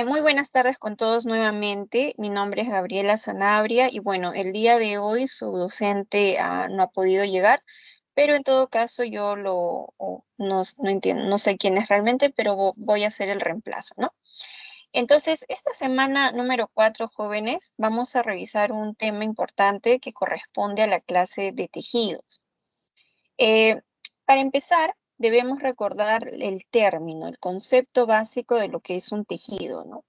Muy buenas tardes con todos nuevamente. Mi nombre es Gabriela Sanabria y bueno, el día de hoy su docente no ha podido llegar, pero en todo caso yo no entiendo, no sé quién es realmente, pero voy a hacer el reemplazo, ¿no? Entonces, esta semana número 4, jóvenes, vamos a revisar un tema importante que corresponde a la clase de tejidos. Eh, para empezar, debemos recordar el término, el concepto básico de lo que es un tejido, ¿no?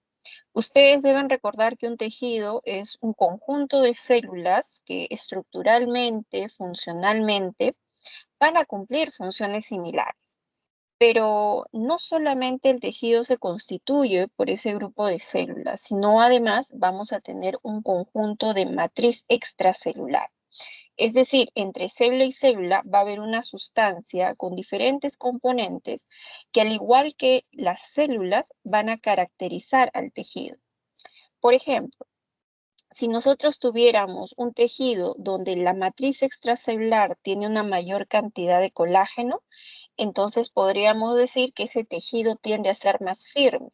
Ustedes deben recordar que un tejido es un conjunto de células que estructuralmente, funcionalmente, van a cumplir funciones similares. Pero no solamente el tejido se constituye por ese grupo de células, sino además vamos a tener un conjunto de matriz extracelular. Es decir, entre célula y célula va a haber una sustancia con diferentes componentes que, al igual que las células, van a caracterizar al tejido. Por ejemplo, si nosotros tuviéramos un tejido donde la matriz extracelular tiene una mayor cantidad de colágeno, entonces podríamos decir que ese tejido tiende a ser más firme.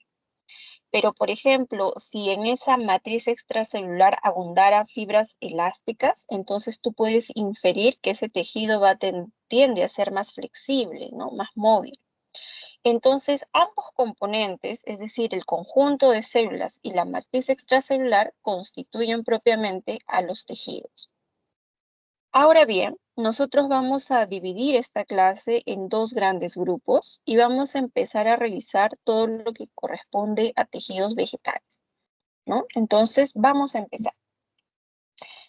Pero, por ejemplo, si en esa matriz extracelular abundara fibras elásticas, entonces tú puedes inferir que ese tejido tiende a ser más flexible, ¿no? Más móvil. Entonces, ambos componentes, es decir, el conjunto de células y la matriz extracelular, constituyen propiamente a los tejidos. Ahora bien, nosotros vamos a dividir esta clase en dos grandes grupos y vamos a empezar a revisar todo lo que corresponde a tejidos vegetales, ¿no? Entonces, vamos a empezar.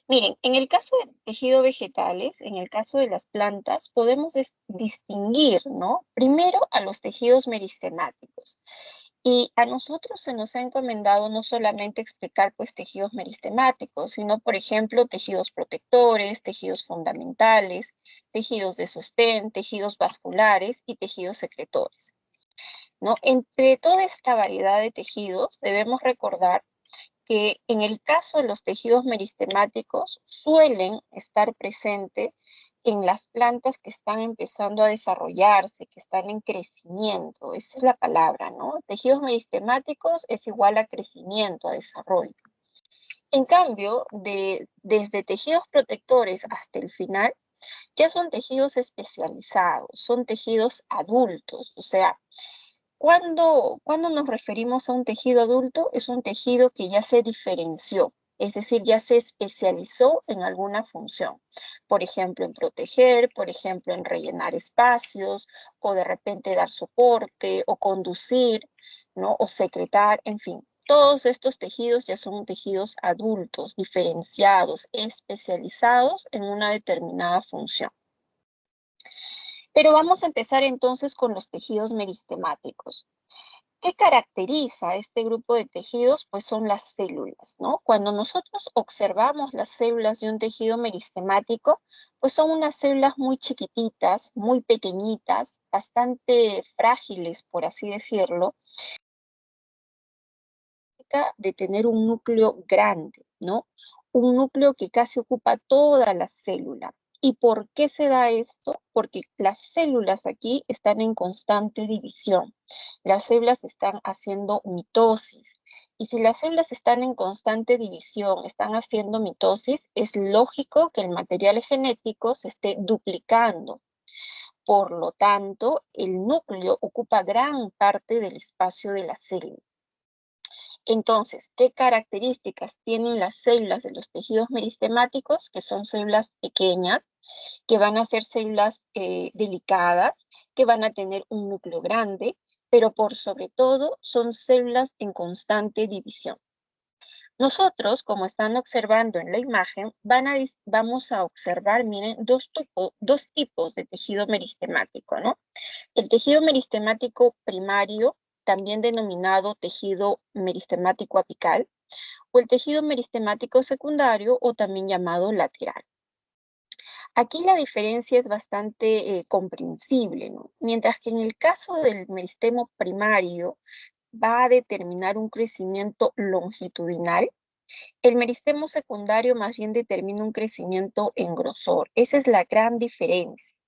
Miren, en el caso de tejidos vegetales, en el caso de las plantas, podemos distinguir, ¿no? Primero a los tejidos meristemáticos. Y a nosotros se nos ha encomendado no solamente explicar pues tejidos meristemáticos, sino por ejemplo tejidos protectores, tejidos fundamentales, tejidos de sostén, tejidos vasculares y tejidos secretores, ¿no? Entre toda esta variedad de tejidos debemos recordar que en el caso de los tejidos meristemáticos suelen estar presentes en las plantas que están empezando a desarrollarse, que están en crecimiento. Esa es la palabra, ¿no? Tejidos meristemáticos es igual a crecimiento, a desarrollo. En cambio, desde tejidos protectores hasta el final, ya son tejidos especializados, son tejidos adultos, o sea, cuando nos referimos a un tejido adulto, es un tejido que ya se diferenció, es decir, ya se especializó en alguna función. Por ejemplo, en proteger, por ejemplo, en rellenar espacios, o de repente dar soporte, o conducir, ¿no? O secretar, en fin. Todos estos tejidos ya son tejidos adultos, diferenciados, especializados en una determinada función. Pero vamos a empezar entonces con los tejidos meristemáticos. ¿Qué caracteriza a este grupo de tejidos? Pues son las células, ¿no? Cuando nosotros observamos las células de un tejido meristemático, pues son unas células muy chiquititas, muy pequeñitas, bastante frágiles, por así decirlo, de tener un núcleo grande, ¿no? Un núcleo que casi ocupa toda la célula. ¿Y por qué se da esto? Porque las células aquí están en constante división. Las células están haciendo mitosis. Y si las células están en constante división, están haciendo mitosis, es lógico que el material genético se esté duplicando. Por lo tanto, el núcleo ocupa gran parte del espacio de la célula. Entonces, ¿qué características tienen las células de los tejidos meristemáticos? Que son células pequeñas, que van a ser células delicadas, que van a tener un núcleo grande, pero por sobre todo son células en constante división. Nosotros, como están observando en la imagen, vamos a observar, miren, dos tipos de tejido meristemático, ¿no? El tejido meristemático primario, también denominado tejido meristemático apical, o el tejido meristemático secundario, o también llamado lateral. Aquí la diferencia es bastante comprensible, ¿no? Mientras que en el caso del meristemo primario va a determinar un crecimiento longitudinal, el meristemo secundario más bien determina un crecimiento en grosor. Esa es la gran diferencia.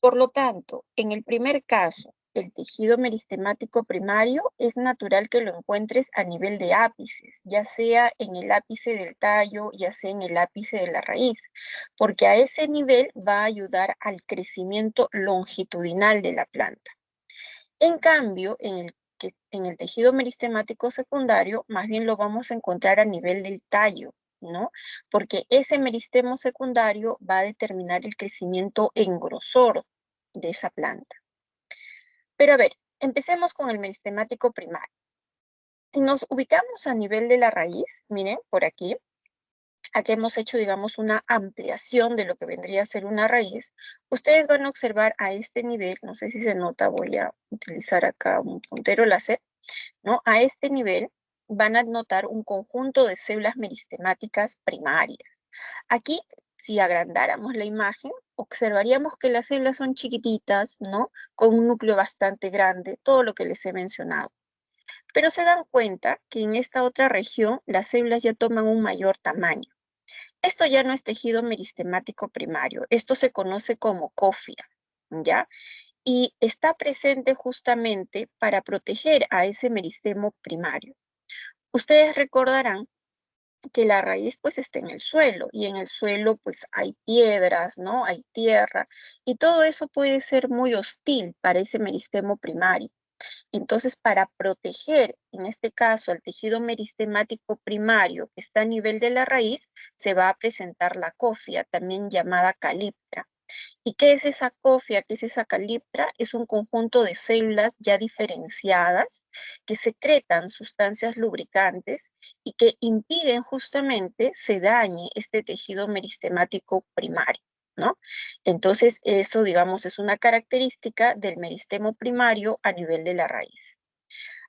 Por lo tanto, en el primer caso, el tejido meristemático primario es natural que lo encuentres a nivel de ápices, ya sea en el ápice del tallo, ya sea en el ápice de la raíz, porque a ese nivel va a ayudar al crecimiento longitudinal de la planta. En cambio, en el tejido meristemático secundario, más bien lo vamos a encontrar a nivel del tallo, ¿no? Porque ese meristemo secundario va a determinar el crecimiento en grosor de esa planta. Pero a ver, empecemos con el meristemático primario. Si nos ubicamos a nivel de la raíz, miren, por aquí hemos hecho, digamos, una ampliación de lo que vendría a ser una raíz. Ustedes van a observar a este nivel, no sé si se nota, voy a utilizar acá un puntero láser, ¿no? A este nivel van a notar un conjunto de células meristemáticas primarias. Aquí, si agrandáramos la imagen, observaríamos que las células son chiquititas, ¿no? Con un núcleo bastante grande, todo lo que les he mencionado. Pero se dan cuenta que en esta otra región las células ya toman un mayor tamaño. Esto ya no es tejido meristemático primario, esto se conoce como cofia, ¿ya? Y está presente justamente para proteger a ese meristemo primario. Ustedes recordarán que la raíz pues está en el suelo y en el suelo pues hay piedras, ¿no? Hay tierra y todo eso puede ser muy hostil para ese meristemo primario. Entonces, para proteger, en este caso, al tejido meristemático primario que está a nivel de la raíz, se va a presentar la cofia, también llamada caliptra. ¿Y qué es esa cofia? ¿Qué es esa caliptra? Es un conjunto de células ya diferenciadas que secretan sustancias lubricantes y que impiden justamente se dañe este tejido meristemático primario, ¿no? Entonces, eso, digamos, es una característica del meristemo primario a nivel de la raíz.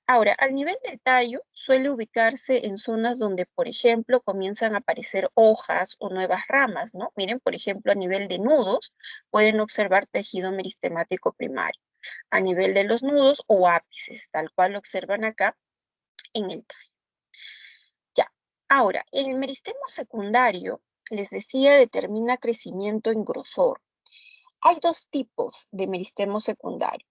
Ahora, al nivel del tallo suele ubicarse en zonas donde, por ejemplo, comienzan a aparecer hojas o nuevas ramas, ¿no? Miren, por ejemplo, a nivel de nudos pueden observar tejido meristemático primario, a nivel de los nudos o ápices, tal cual lo observan acá en el tallo. Ya, ahora, el meristemo secundario, les decía, determina crecimiento en grosor. Hay dos tipos de meristemo secundario.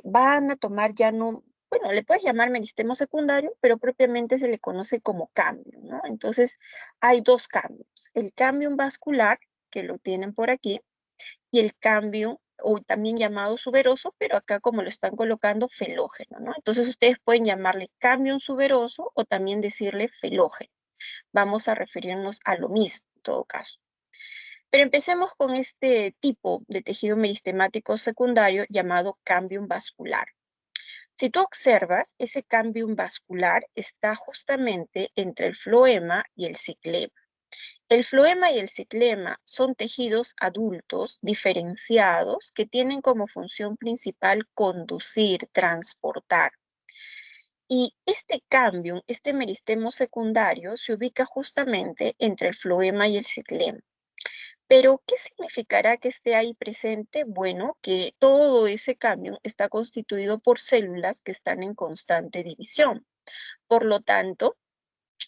Van a tomar ya no, bueno, le puedes llamar meristemo secundario, pero propiamente se le conoce como cambio, ¿no? Entonces, hay dos cambios. El cambio vascular, que lo tienen por aquí, y el cambio, o también llamado suberoso, pero acá como lo están colocando, felógeno, ¿no? Entonces, ustedes pueden llamarle cambio suberoso o también decirle felógeno. Vamos a referirnos a lo mismo, en todo caso. Pero empecemos con este tipo de tejido meristemático secundario llamado cambium vascular. Si tú observas, ese cambium vascular está justamente entre el floema y el ciclema. El floema y el ciclema son tejidos adultos diferenciados que tienen como función principal conducir, transportar. Y este cambium, este meristemo secundario, se ubica justamente entre el floema y el ciclema. Pero, ¿qué significará que esté ahí presente? Bueno, que todo ese cambio está constituido por células que están en constante división. Por lo tanto,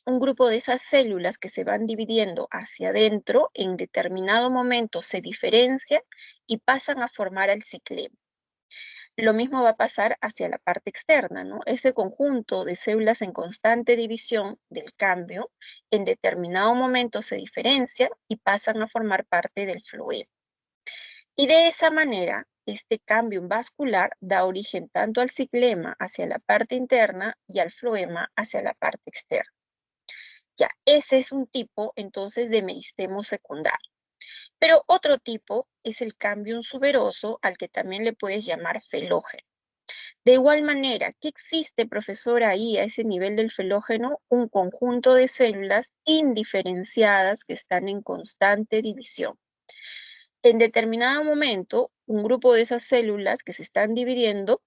un grupo de esas células que se van dividiendo hacia adentro, en determinado momento se diferencian y pasan a formar el ciclema. Lo mismo va a pasar hacia la parte externa, ¿no? Ese conjunto de células en constante división del cambio, en determinado momento se diferencian y pasan a formar parte del floema. Y de esa manera, este cambio vascular da origen tanto al ciclema hacia la parte interna y al floema hacia la parte externa. Ya, ese es un tipo entonces de meristemo secundario. Pero otro tipo es el cambium suberoso, al que también le puedes llamar felógeno. De igual manera, ¿qué existe, profesor, ahí a ese nivel del felógeno? Un conjunto de células indiferenciadas que están en constante división. En determinado momento, un grupo de esas células que se están dividiendo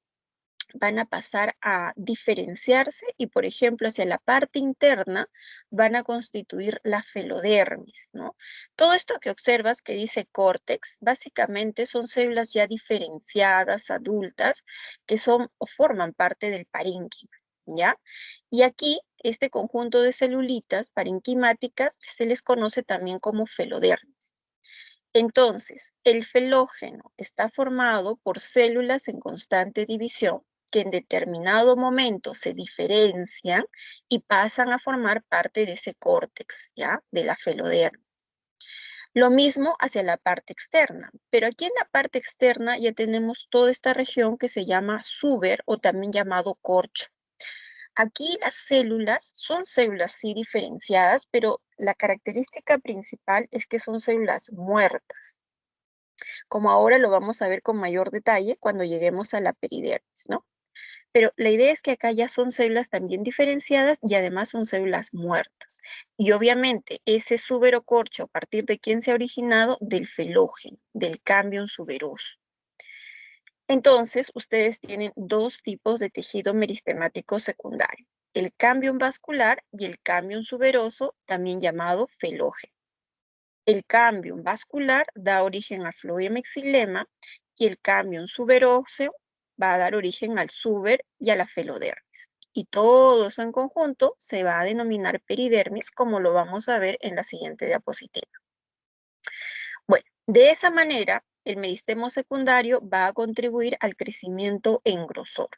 van a pasar a diferenciarse y, por ejemplo, hacia la parte interna van a constituir la felodermis, ¿no? Todo esto que observas que dice córtex, básicamente son células ya diferenciadas, adultas, que son o forman parte del parénquima, ¿ya? Y aquí, este conjunto de celulitas parenquimáticas se les conoce también como felodermis. Entonces, el felógeno está formado por células en constante división que en determinado momento se diferencian y pasan a formar parte de ese córtex, ¿ya? De la felodermis. Lo mismo hacia la parte externa, pero aquí en la parte externa ya tenemos toda esta región que se llama suber o también llamado corcho. Aquí las células son células sí diferenciadas, pero la característica principal es que son células muertas, como ahora lo vamos a ver con mayor detalle cuando lleguemos a la peridermis, ¿no? Pero la idea es que acá ya son células también diferenciadas y además son células muertas. Y obviamente ese suberocorcho, ¿a partir de quién se ha originado? Del felógeno, del cámbium suberoso. Entonces, ustedes tienen dos tipos de tejido meristemático secundario, el cámbium vascular y el cámbium suberoso, también llamado felógeno. El cámbium vascular da origen a floema y xilema y el cámbium suberoso va a dar origen al suber y a la felodermis. Y todo eso en conjunto se va a denominar peridermis, como lo vamos a ver en la siguiente diapositiva. Bueno, de esa manera, el meristemo secundario va a contribuir al crecimiento en grosor.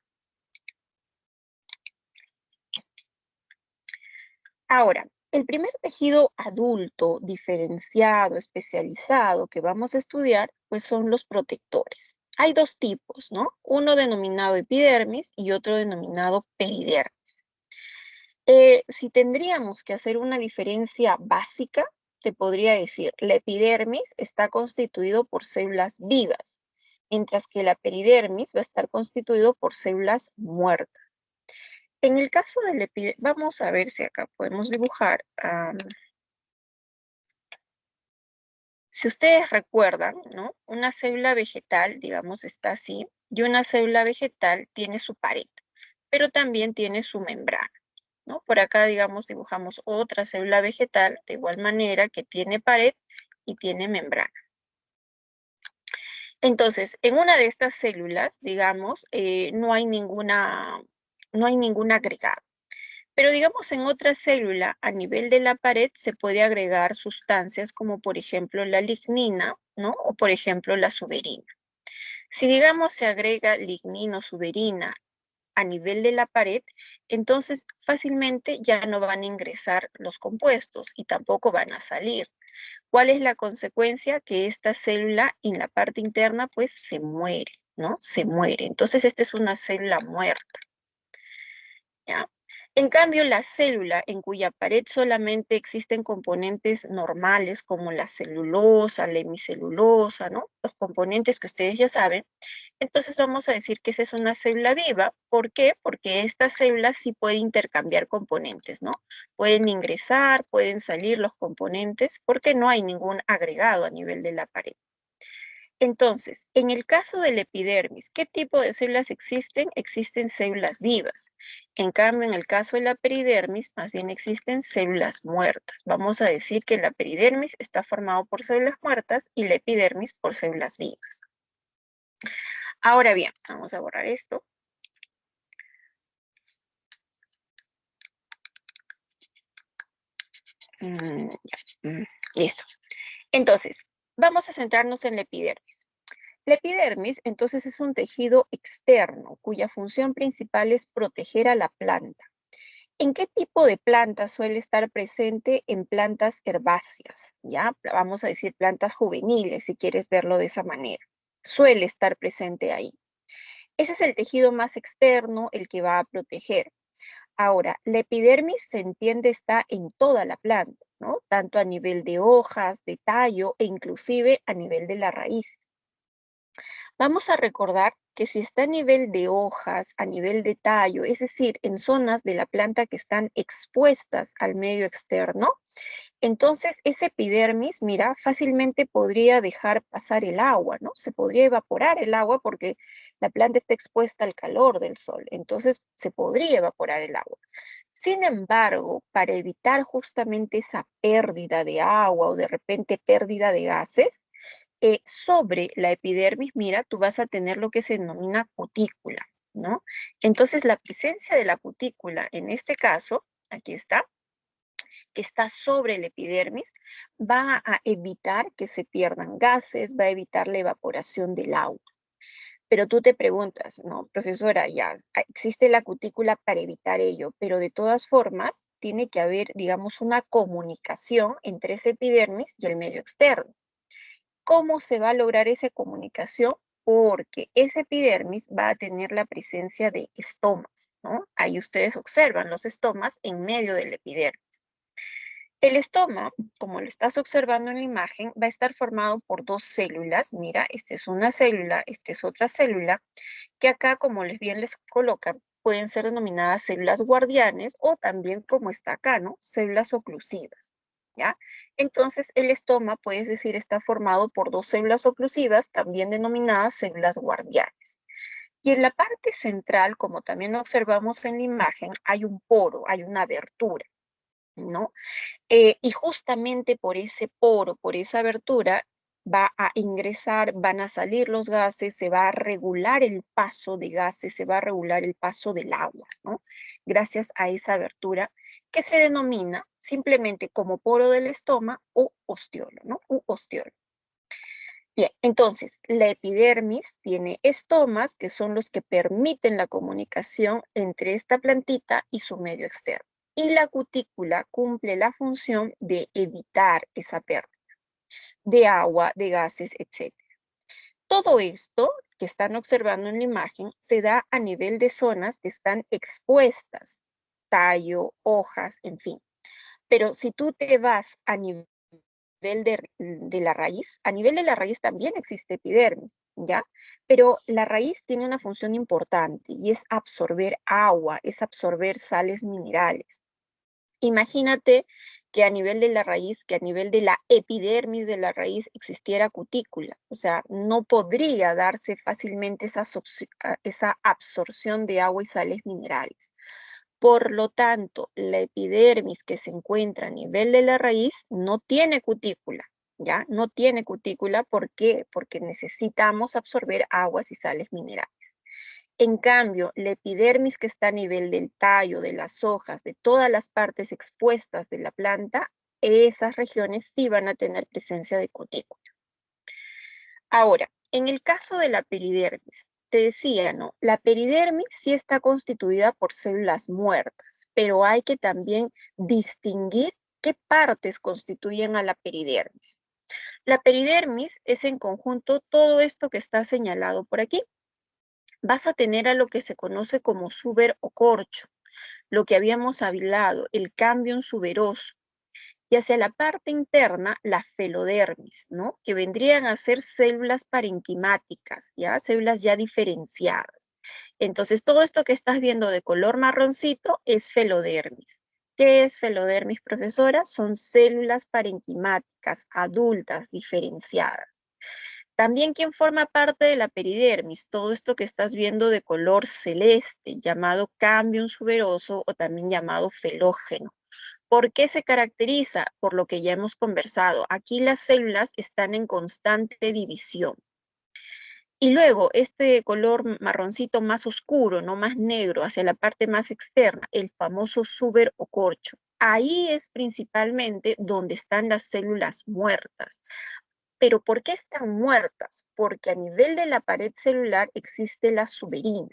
Ahora, el primer tejido adulto, diferenciado, especializado que vamos a estudiar, pues son los protectores. Hay dos tipos, ¿no? Uno denominado epidermis y otro denominado peridermis. Si tendríamos que hacer una diferencia básica, te podría decir, la epidermis está constituido por células vivas, mientras que la peridermis va a estar constituido por células muertas. En el caso del epidermis, vamos a ver si acá podemos dibujar. Si ustedes recuerdan, ¿no? Una célula vegetal, digamos, está así, y una célula vegetal tiene su pared, pero también tiene su membrana, ¿no? Por acá, digamos, dibujamos otra célula vegetal de igual manera que tiene pared y tiene membrana. Entonces, en una de estas células, digamos, no hay ningún agregado. Pero digamos, en otra célula, a nivel de la pared, se puede agregar sustancias como, por ejemplo, la lignina, ¿no? O, por ejemplo, la suberina. Si, digamos, se agrega lignina o suberina a nivel de la pared, entonces fácilmente ya no van a ingresar los compuestos y tampoco van a salir. ¿Cuál es la consecuencia? Que esta célula en la parte interna pues se muere, ¿no? Se muere. Entonces esta es una célula muerta, ¿ya? En cambio, la célula en cuya pared solamente existen componentes normales como la celulosa, la hemicelulosa, ¿no? Los componentes que ustedes ya saben. Entonces vamos a decir que esa es una célula viva. ¿Por qué? Porque esta célula sí puede intercambiar componentes, ¿no? Pueden ingresar, pueden salir los componentes porque no hay ningún agregado a nivel de la pared. Entonces, en el caso del epidermis, ¿qué tipo de células existen? Existen células vivas. En cambio, en el caso de la peridermis, más bien existen células muertas. Vamos a decir que la peridermis está formado por células muertas y la epidermis por células vivas. Ahora bien, vamos a borrar esto. Listo. Entonces, vamos a centrarnos en la epidermis. La epidermis, entonces, es un tejido externo cuya función principal es proteger a la planta. ¿En qué tipo de planta suele estar presente? En plantas herbáceas, ¿ya? Vamos a decir plantas juveniles, si quieres verlo de esa manera. Suele estar presente ahí. Ese es el tejido más externo, el que va a proteger. Ahora, la epidermis se entiende está en toda la planta, ¿no? Tanto a nivel de hojas, de tallo e inclusive a nivel de la raíz. Vamos a recordar que si está a nivel de hojas, a nivel de tallo, es decir, en zonas de la planta que están expuestas al medio externo, entonces ese epidermis, mira, fácilmente podría dejar pasar el agua, ¿no? Se podría evaporar el agua porque la planta está expuesta al calor del sol, entonces se podría evaporar el agua. Sin embargo, para evitar justamente esa pérdida de agua o de repente pérdida de gases, sobre la epidermis, mira, tú vas a tener lo que se denomina cutícula, ¿no? Entonces, la presencia de la cutícula, en este caso, aquí está, que está sobre el epidermis va a evitar que se pierdan gases, va a evitar la evaporación del agua. Pero tú te preguntas, no, profesora, ya existe la cutícula para evitar ello, pero de todas formas tiene que haber, digamos, una comunicación entre ese epidermis y el medio externo. ¿Cómo se va a lograr esa comunicación? Porque ese epidermis va a tener la presencia de estomas, ¿no? Ahí ustedes observan los estomas en medio del epidermis. El estoma, como lo estás observando en la imagen, va a estar formado por dos células. Mira, esta es una célula, esta es otra célula, que acá, como bien les colocan, pueden ser denominadas células guardianes o también, como está acá, ¿no? Células oclusivas, ¿ya? Entonces, el estoma, puedes decir, está formado por dos células oclusivas, también denominadas células guardianes. Y en la parte central, como también observamos en la imagen, hay un poro, hay una abertura, ¿no? Y justamente por ese poro, por esa abertura, va a ingresar, van a salir los gases, se va a regular el paso de gases, se va a regular el paso del agua, ¿no? Gracias a esa abertura que se denomina simplemente como poro del estoma o ostiolo, ¿no? U ostiolo. Bien, entonces, la epidermis tiene estomas que son los que permiten la comunicación entre esta plantita y su medio externo. Y la cutícula cumple la función de evitar esa pérdida de agua, de gases, etc. Todo esto que están observando en la imagen se da a nivel de zonas que están expuestas, tallo, hojas, en fin. Pero si tú te vas a nivel de la raíz, a nivel de la raíz también existe epidermis, ¿ya? Pero la raíz tiene una función importante y es absorber agua, es absorber sales minerales. Imagínate que a nivel de la raíz, que a nivel de la epidermis de la raíz existiera cutícula. O sea, no podría darse fácilmente esa absorción de agua y sales minerales. Por lo tanto, la epidermis que se encuentra a nivel de la raíz no tiene cutícula, ¿ya? No tiene cutícula, ¿por qué? Porque necesitamos absorber aguas y sales minerales. En cambio, la epidermis que está a nivel del tallo, de las hojas, de todas las partes expuestas de la planta, esas regiones sí van a tener presencia de cutícula. Ahora, en el caso de la peridermis, te decía, ¿no? La peridermis sí está constituida por células muertas, pero hay que también distinguir qué partes constituyen a la peridermis. La peridermis es en conjunto todo esto que está señalado por aquí. Vas a tener a lo que se conoce como suber o corcho, lo que habíamos hablado, el cambium suberoso, y hacia la parte interna, la felodermis, ¿no? Que vendrían a ser células parenquimáticas, ¿ya? Células ya diferenciadas. Entonces, todo esto que estás viendo de color marroncito es felodermis. ¿Qué es felodermis, profesora? Son células parenquimáticas, adultas, diferenciadas. También quien forma parte de la peridermis, todo esto que estás viendo de color celeste, llamado cambium suberoso o también llamado felógeno. ¿Por qué se caracteriza? Por lo que ya hemos conversado. Aquí las células están en constante división. Y luego este color marroncito más oscuro, no más negro, hacia la parte más externa, el famoso suber o corcho. Ahí es principalmente donde están las células muertas. ¿Pero por qué están muertas? Porque a nivel de la pared celular existe la suberina.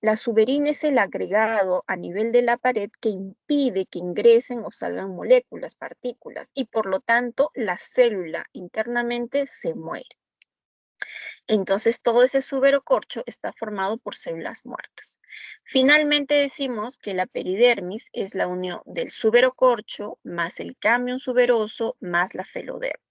La suberina es el agregado a nivel de la pared que impide que ingresen o salgan moléculas, partículas, y por lo tanto la célula internamente se muere. Entonces todo ese suberocorcho está formado por células muertas. Finalmente decimos que la peridermis es la unión del suberocorcho más el cambium suberoso más la felodermis.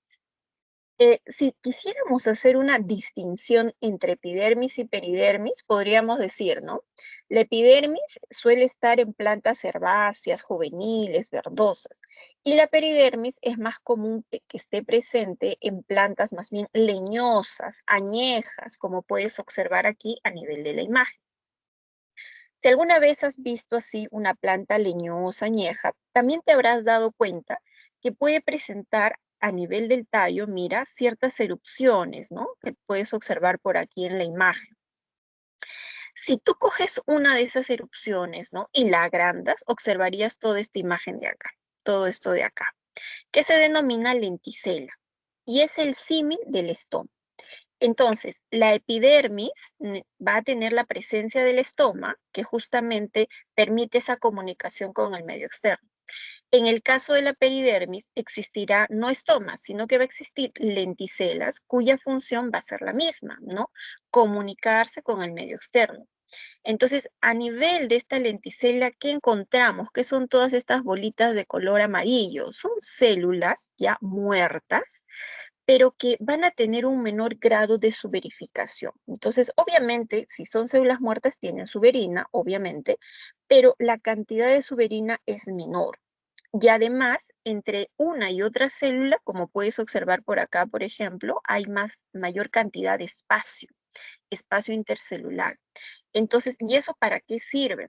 Si quisiéramos hacer una distinción entre epidermis y peridermis, podríamos decir, ¿no? La epidermis suele estar en plantas herbáceas, juveniles, verdosas, y la peridermis es más común que esté presente en plantas más bien leñosas, añejas, como puedes observar aquí a nivel de la imagen. Si alguna vez has visto así una planta leñosa, añeja, también te habrás dado cuenta que puede presentar a nivel del tallo, mira, ciertas erupciones, ¿no? Que puedes observar por aquí en la imagen. Si tú coges una de esas erupciones, ¿no? Y la agrandas, observarías toda esta imagen de acá. todo esto de acá, que se denomina lenticela, y es el símil del estómago. Entonces, la epidermis va a tener la presencia del estoma, que justamente permite esa comunicación con el medio externo. En el caso de la peridermis, existirá no estoma, sino que va a existir lenticelas, cuya función va a ser la misma, ¿no? Comunicarse con el medio externo. Entonces, a nivel de esta lenticela, ¿qué encontramos? ¿Qué son todas estas bolitas de color amarillo? Son células ya muertas, pero que van a tener un menor grado de suberificación. Entonces, obviamente, si son células muertas, tienen suberina, obviamente, pero la cantidad de suberina es menor. Y además, entre una y otra célula, como puedes observar por acá, por ejemplo, hay mayor cantidad de espacio intercelular. Entonces, ¿y eso para qué sirve?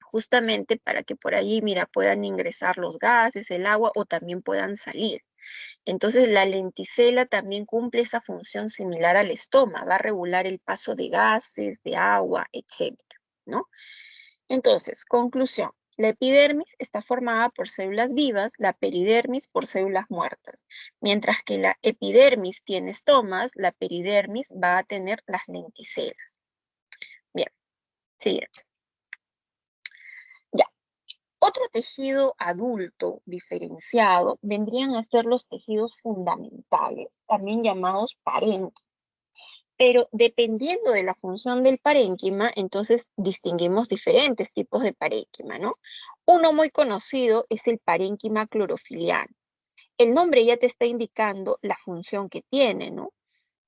Justamente para que por ahí, mira, puedan ingresar los gases, el agua o también puedan salir. Entonces, la lenticela también cumple esa función similar al estoma, va a regular el paso de gases, de agua, etcétera, ¿no? Entonces, conclusión. La epidermis está formada por células vivas, la peridermis por células muertas. Mientras que la epidermis tiene estomas, la peridermis va a tener las lenticelas. Bien, siguiente. Ya. Otro tejido adulto diferenciado vendrían a ser los tejidos fundamentales, también llamados parénquimas. Pero dependiendo de la función del parénquima, entonces distinguimos diferentes tipos de parénquima, ¿no? Uno muy conocido es el parénquima clorofiliano. El nombre ya te está indicando la función que tiene, ¿no?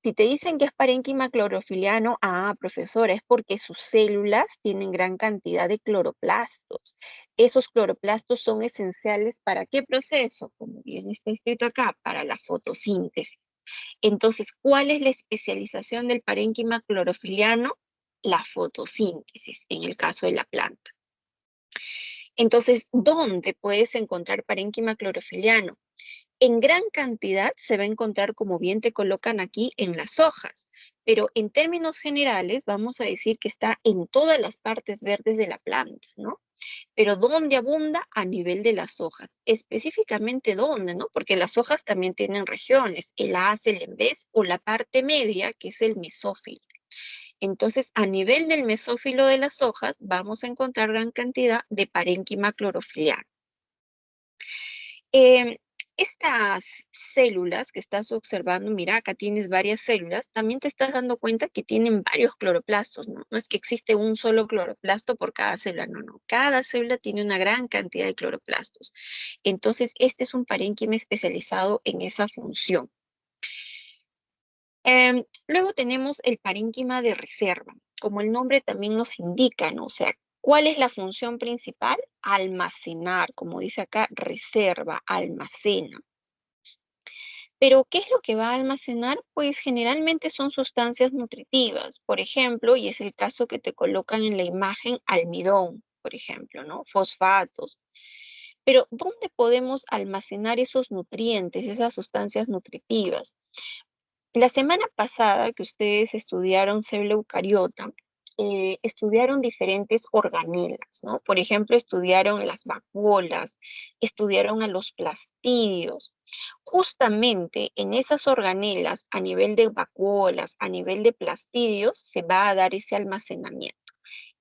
Si te dicen que es parénquima clorofiliano, profesora, es porque sus células tienen gran cantidad de cloroplastos. Esos cloroplastos son esenciales ¿para qué proceso? Como bien está escrito acá, para la fotosíntesis. Entonces, ¿cuál es la especialización del parénquima clorofiliano? La fotosíntesis, en el caso de la planta. Entonces, ¿dónde puedes encontrar parénquima clorofiliano? En gran cantidad se va a encontrar, como bien te colocan aquí, en las hojas, pero en términos generales vamos a decir que está en todas las partes verdes de la planta, ¿no? Pero ¿dónde abunda? A nivel de las hojas. Específicamente ¿dónde, no? Porque las hojas también tienen regiones, el haz, el en vez o la parte media, que es el mesófilo. Entonces, a nivel del mesófilo de las hojas, vamos a encontrar gran cantidad de parénquima clorofiliano. Estas células que estás observando, mira, acá tienes varias células, también te estás dando cuenta que tienen varios cloroplastos, ¿no? No es que existe un solo cloroplasto por cada célula, no, no. Cada célula tiene una gran cantidad de cloroplastos. Entonces, este es un parénquima especializado en esa función. Luego tenemos el parénquima de reserva, como el nombre también nos indica, ¿no? O sea, ¿cuál es la función principal? Almacenar, como dice acá, reserva, almacena. Pero, ¿qué es lo que va a almacenar? Pues generalmente son sustancias nutritivas, por ejemplo, y es el caso que te colocan en la imagen, almidón, por ejemplo, ¿no? Fosfatos. Pero, ¿dónde podemos almacenar esos nutrientes, esas sustancias nutritivas? La semana pasada que ustedes estudiaron célula eucariota, estudiaron diferentes organelas, ¿no? Por ejemplo, estudiaron las vacuolas, estudiaron a los plastidios. Justamente en esas organelas, a nivel de vacuolas, a nivel de plastidios, se va a dar ese almacenamiento.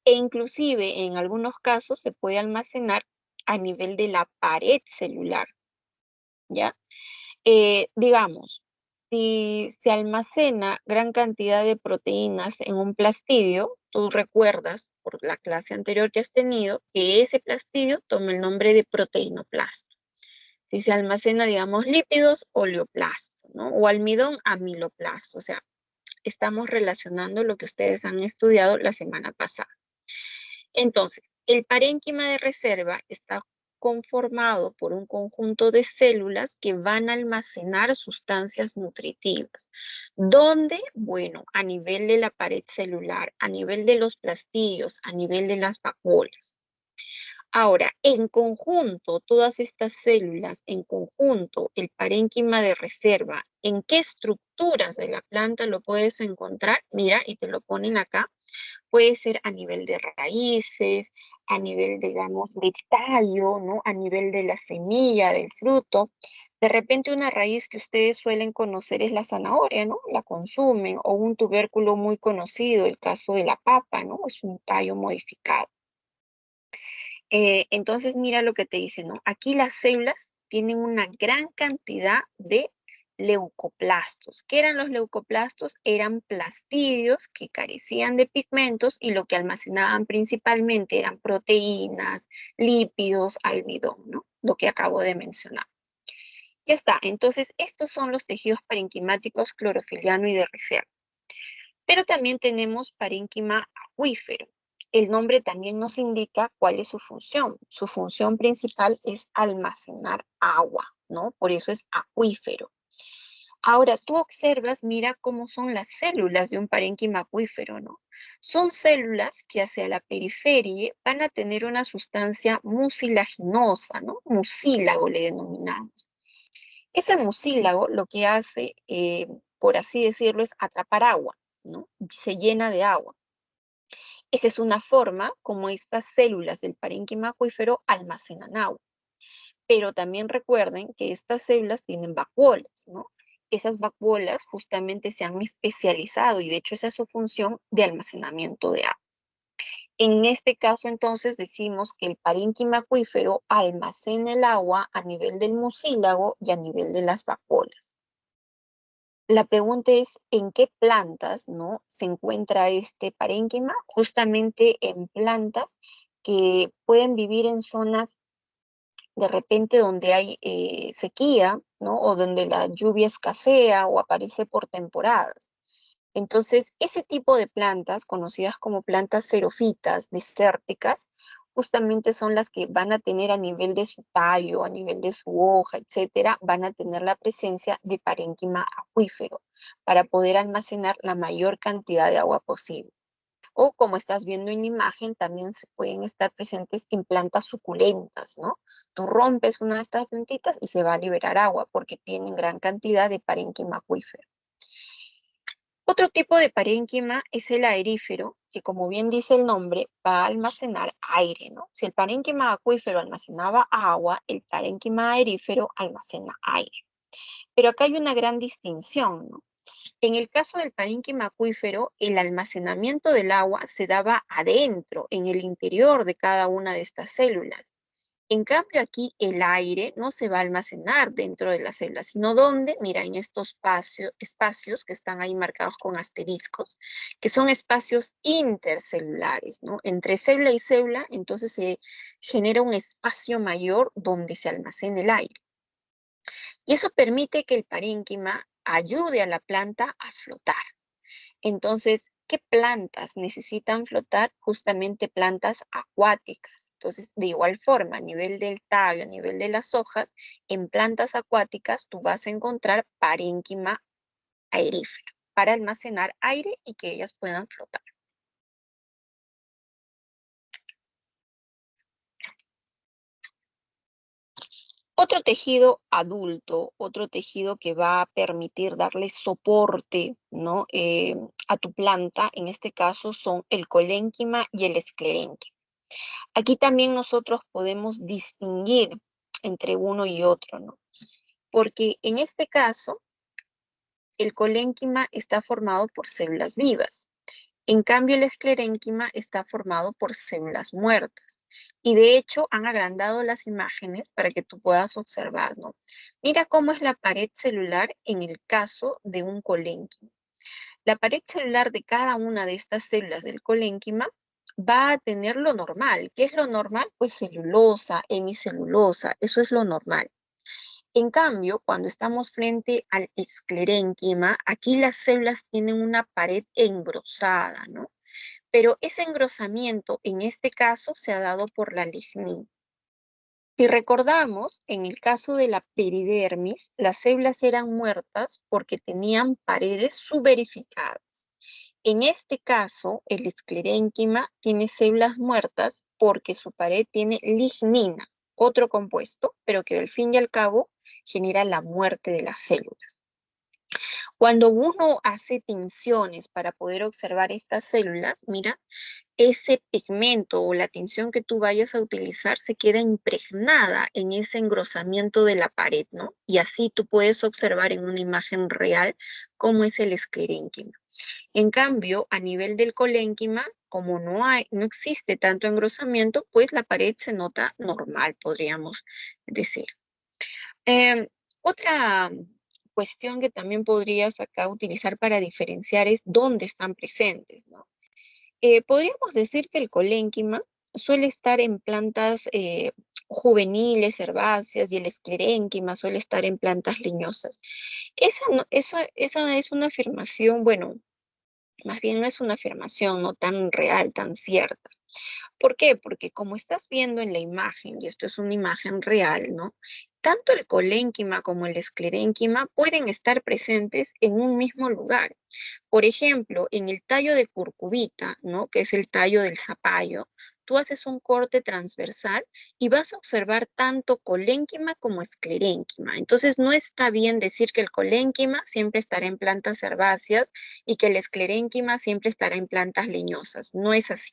E inclusive, en algunos casos, se puede almacenar a nivel de la pared celular, ¿ya? Digamos, si se almacena gran cantidad de proteínas en un plastidio, tú recuerdas por la clase anterior que has tenido que ese plastidio toma el nombre de proteinoplasto. Si se almacena, digamos, lípidos, oleoplasto, ¿no? O almidón, amiloplasto. O sea, estamos relacionando lo que ustedes han estudiado la semana pasada. Entonces, el parénquima de reserva está conformado por un conjunto de células que van a almacenar sustancias nutritivas. ¿Dónde? Bueno, a nivel de la pared celular, a nivel de los plastidios, a nivel de las vacuolas. Ahora, en conjunto, todas estas células, en conjunto, el parénquima de reserva, ¿en qué estructuras de la planta lo puedes encontrar? Mira, y te lo ponen acá, Puede ser a nivel de raíces, a nivel, digamos, del tallo, ¿no? A nivel de la semilla, del fruto. De repente una raíz que ustedes suelen conocer es la zanahoria, ¿no? La consumen, o un tubérculo muy conocido, el caso de la papa, ¿no? Es un tallo modificado. Entonces, mira lo que te dice, ¿no? Aquí las células tienen una gran cantidad de leucoplastos. ¿Qué eran los leucoplastos? Eran plastidios que carecían de pigmentos y lo que almacenaban principalmente eran proteínas, lípidos, almidón, ¿no? Lo que acabo de mencionar. Ya está. Entonces, estos son los tejidos parenquimáticos clorofiliano y de reserva. Pero también tenemos parénquima acuífero. El nombre también nos indica cuál es su función. Su función principal es almacenar agua, ¿no? Por eso es acuífero. Ahora, tú observas, mira cómo son las células de un parénquima acuífero, ¿no? Son células que hacia la periferia van a tener una sustancia mucilaginosa, ¿no? Mucílago le denominamos. Ese mucílago lo que hace, por así decirlo, es atrapar agua, ¿no? Se llena de agua. Esa es una forma como estas células del parénquima acuífero almacenan agua. Pero también recuerden que estas células tienen vacuolas, ¿no? Esas vacuolas justamente se han especializado y de hecho esa es su función de almacenamiento de agua. En este caso entonces decimos que el parénquima acuífero almacena el agua a nivel del mucílago y a nivel de las vacuolas. La pregunta es, ¿en qué plantas, no, se encuentra este parénquima? Justamente en plantas que pueden vivir en zonas de repente donde hay sequía, ¿no? O donde la lluvia escasea o aparece por temporadas. Entonces, ese tipo de plantas, conocidas como plantas xerófitas, desérticas, justamente son las que van a tener a nivel de su tallo, a nivel de su hoja, etcétera, van a tener la presencia de parénquima acuífero para poder almacenar la mayor cantidad de agua posible. O como estás viendo en la imagen, también se pueden estar presentes en plantas suculentas, ¿no? Tú rompes una de estas plantitas y se va a liberar agua porque tienen gran cantidad de parénquima acuífero. Otro tipo de parénquima es el aerífero, que como bien dice el nombre, va a almacenar aire, ¿no? Si el parénquima acuífero almacenaba agua, el parénquima aerífero almacena aire. Pero acá hay una gran distinción, ¿no? En el caso del parénquima acuífero, el almacenamiento del agua se daba adentro, en el interior de cada una de estas células. En cambio, aquí el aire no se va a almacenar dentro de las células, sino donde, mira, en estos espacios que están ahí marcados con asteriscos, que son espacios intercelulares, ¿no? Entre célula y célula, entonces se genera un espacio mayor donde se almacena el aire. Y eso permite que el parénquima ayude a la planta a flotar. Entonces, ¿qué plantas necesitan flotar? Justamente plantas acuáticas. Entonces, de igual forma, a nivel del tallo, a nivel de las hojas, en plantas acuáticas tú vas a encontrar parénquima aerífero para almacenar aire y que ellas puedan flotar. Otro tejido adulto, otro tejido que va a permitir darle soporte, ¿no? A tu planta, en este caso son el colénquima y el esclerénquima. Aquí también nosotros podemos distinguir entre uno y otro, ¿no? Porque en este caso, el colénquima está formado por células vivas. En cambio, el esclerénquima está formado por células muertas. Y de hecho, han agrandado las imágenes para que tú puedas observar, ¿no? Mira cómo es la pared celular en el caso de un colénquima. La pared celular de cada una de estas células del colénquima va a tener lo normal. ¿Qué es lo normal? Pues celulosa, hemicelulosa, eso es lo normal. En cambio, cuando estamos frente al esclerénquima, aquí las células tienen una pared engrosada, ¿no? Pero ese engrosamiento en este caso se ha dado por la lignina. Si recordamos, en el caso de la peridermis, las células eran muertas porque tenían paredes suberificadas. En este caso, el esclerénquima tiene células muertas porque su pared tiene lignina, otro compuesto, pero que al fin y al cabo genera la muerte de las células. Cuando uno hace tinciones para poder observar estas células, mira, ese pigmento o la tinción que tú vayas a utilizar se queda impregnada en ese engrosamiento de la pared, ¿no? Y así tú puedes observar en una imagen real cómo es el esclerénquima. En cambio, a nivel del colénquima, como no existe tanto engrosamiento, pues la pared se nota normal, podríamos decir. Em, Otra cuestión que también podrías acá utilizar para diferenciar es dónde están presentes, ¿no? Podríamos decir que el colénquima suele estar en plantas juveniles, herbáceas, y el esclerénquima suele estar en plantas leñosas. Esa es una afirmación, bueno, más bien no es una afirmación no tan real, tan cierta. ¿Por qué? Porque como estás viendo en la imagen, y esto es una imagen real, ¿no? Tanto el colénquima como el esclerénquima pueden estar presentes en un mismo lugar. Por ejemplo, en el tallo de curcubita, ¿no? Que es el tallo del zapallo, tú haces un corte transversal y vas a observar tanto colénquima como esclerénquima. Entonces, no está bien decir que el colénquima siempre estará en plantas herbáceas y que el esclerénquima siempre estará en plantas leñosas. No es así,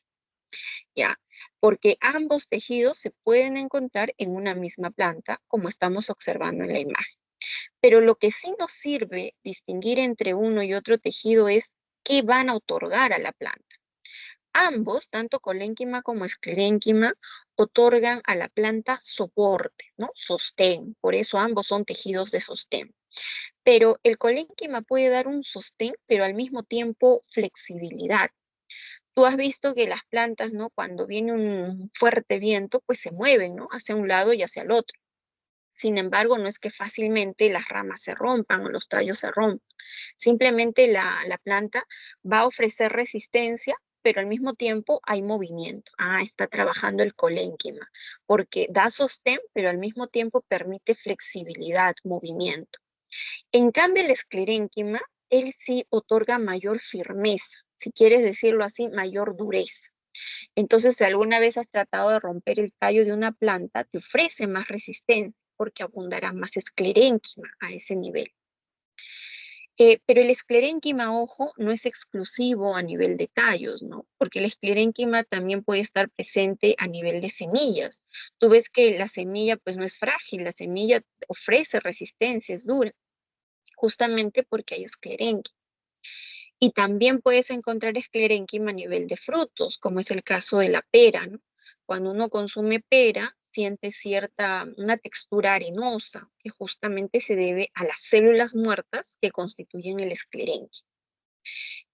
¿ya? Porque ambos tejidos se pueden encontrar en una misma planta, como estamos observando en la imagen. Pero lo que sí nos sirve distinguir entre uno y otro tejido es qué van a otorgar a la planta. Ambos, tanto colénquima como esclerénquima, otorgan a la planta soporte, ¿no? Sostén. Por eso ambos son tejidos de sostén. Pero el colénquima puede dar un sostén, pero al mismo tiempo flexibilidad. Tú has visto que las plantas, ¿no? Cuando viene un fuerte viento, pues se mueven, ¿no? Hacia un lado y hacia el otro. Sin embargo, no es que fácilmente las ramas se rompan o los tallos se rompan. Simplemente la planta va a ofrecer resistencia, pero al mismo tiempo hay movimiento. Ah, está trabajando el colénquima, porque da sostén, pero al mismo tiempo permite flexibilidad, movimiento. En cambio, el esclerénquima, él sí otorga mayor firmeza, si quieres decirlo así, mayor dureza. Entonces, si alguna vez has tratado de romper el tallo de una planta, te ofrece más resistencia porque abundará más esclerénquima a ese nivel. Pero el esclerénquima, ojo, no es exclusivo a nivel de tallos, ¿no? Porque el esclerénquima también puede estar presente a nivel de semillas. Tú ves que la semilla pues no es frágil, la semilla ofrece resistencia, es dura, justamente porque hay esclerénquima. Y también puedes encontrar esclerénquima a nivel de frutos, como es el caso de la pera, ¿no? Cuando uno consume pera, siente una textura arenosa, que justamente se debe a las células muertas que constituyen el esclerénquima,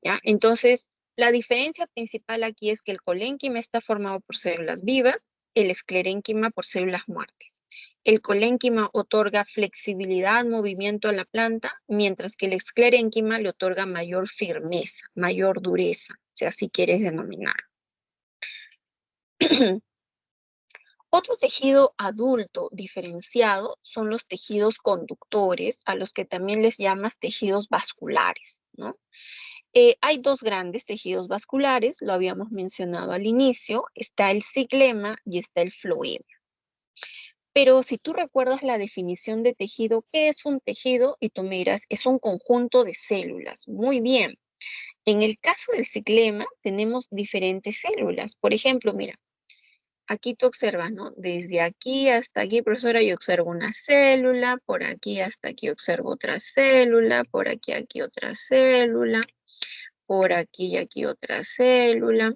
¿ya? Entonces, la diferencia principal aquí es que el colénquima está formado por células vivas, el esclerénquima por células muertas. El colénquima otorga flexibilidad, movimiento a la planta, mientras que el esclerénquima le otorga mayor firmeza, mayor dureza, si así quieres denominar. Otro tejido adulto diferenciado son los tejidos conductores, a los que también les llamas tejidos vasculares, ¿no? Hay dos grandes tejidos vasculares, lo habíamos mencionado al inicio, está el ciclema y está el floema. Pero si tú recuerdas la definición de tejido, ¿qué es un tejido? Y tú miras, es un conjunto de células. Muy bien. En el caso del ciclema, tenemos diferentes células. Por ejemplo, mira, aquí tú observas, ¿no? Desde aquí hasta aquí, profesora, yo observo una célula, por aquí hasta aquí observo otra célula, por aquí otra célula, por aquí y aquí otra célula.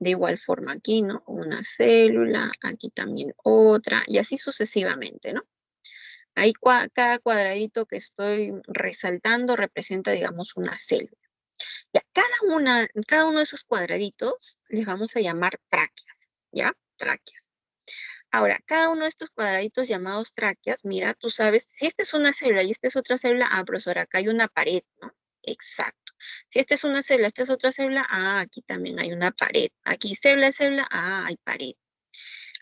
De igual forma aquí, ¿no? Una célula, aquí también otra, y así sucesivamente, ¿no? Ahí cada cuadradito que estoy resaltando representa, digamos, una célula. Ya, cada uno de esos cuadraditos les vamos a llamar tráqueas, ¿ya? Tráqueas. Ahora, cada uno de estos cuadraditos llamados tráqueas, mira, tú sabes, si esta es una célula y esta es otra célula, ah, profesora, acá hay una pared, ¿no? Exacto. Si esta es una célula, esta es otra célula, ah, aquí también hay una pared. Aquí célula, ah, hay pared.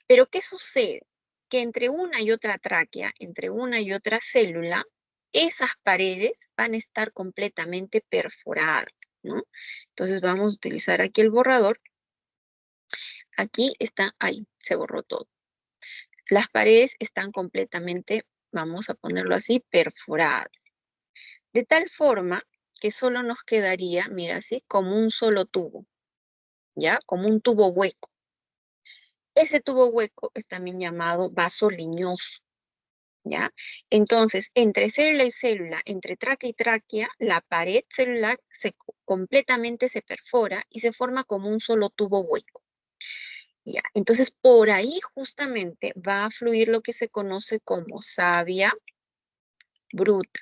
Pero ¿qué sucede? Que entre una y otra tráquea, entre una y otra célula, esas paredes van a estar completamente perforadas, ¿no? Entonces vamos a utilizar aquí el borrador. Aquí está, ahí, se borró todo. Las paredes están completamente, vamos a ponerlo así, perforadas. De tal forma que solo nos quedaría, mira así, como un solo tubo, ¿ya? Como un tubo hueco. Ese tubo hueco es también llamado vaso leñoso, ¿ya? Entonces, entre célula y célula, entre tráquea y tráquea, la pared celular completamente se perfora y se forma como un solo tubo hueco, ¿ya? Entonces, por ahí justamente va a fluir lo que se conoce como savia bruta.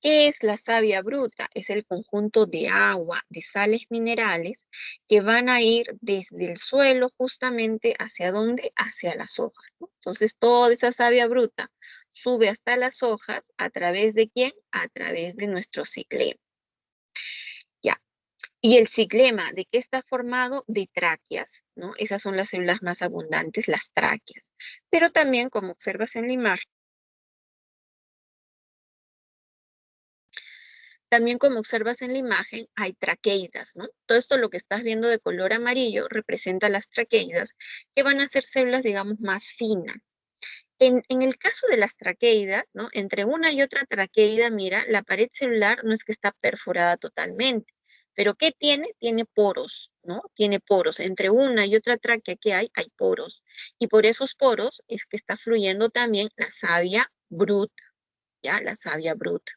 ¿Qué es la savia bruta? Es el conjunto de agua, de sales minerales que van a ir desde el suelo justamente hacia dónde, hacia las hojas, ¿no? Entonces toda esa savia bruta sube hasta las hojas ¿a través de quién? A través de nuestro xilema. Ya. Y el xilema, ¿de qué está formado? De tráqueas, ¿no? Esas son las células más abundantes, las tráqueas. Pero también, como observas en la imagen, también como observas en la imagen, hay traqueidas, ¿no? Todo esto lo que estás viendo de color amarillo representa las traqueidas, que van a ser células, digamos, más finas. En el caso de las traqueidas, ¿no? Entre una y otra traqueida, mira, la pared celular no es que está perforada totalmente, pero ¿qué tiene? Tiene poros, ¿no? Tiene poros. Entre una y otra tráquea que hay poros. Y por esos poros es que está fluyendo también la savia bruta, ¿ya? La savia bruta.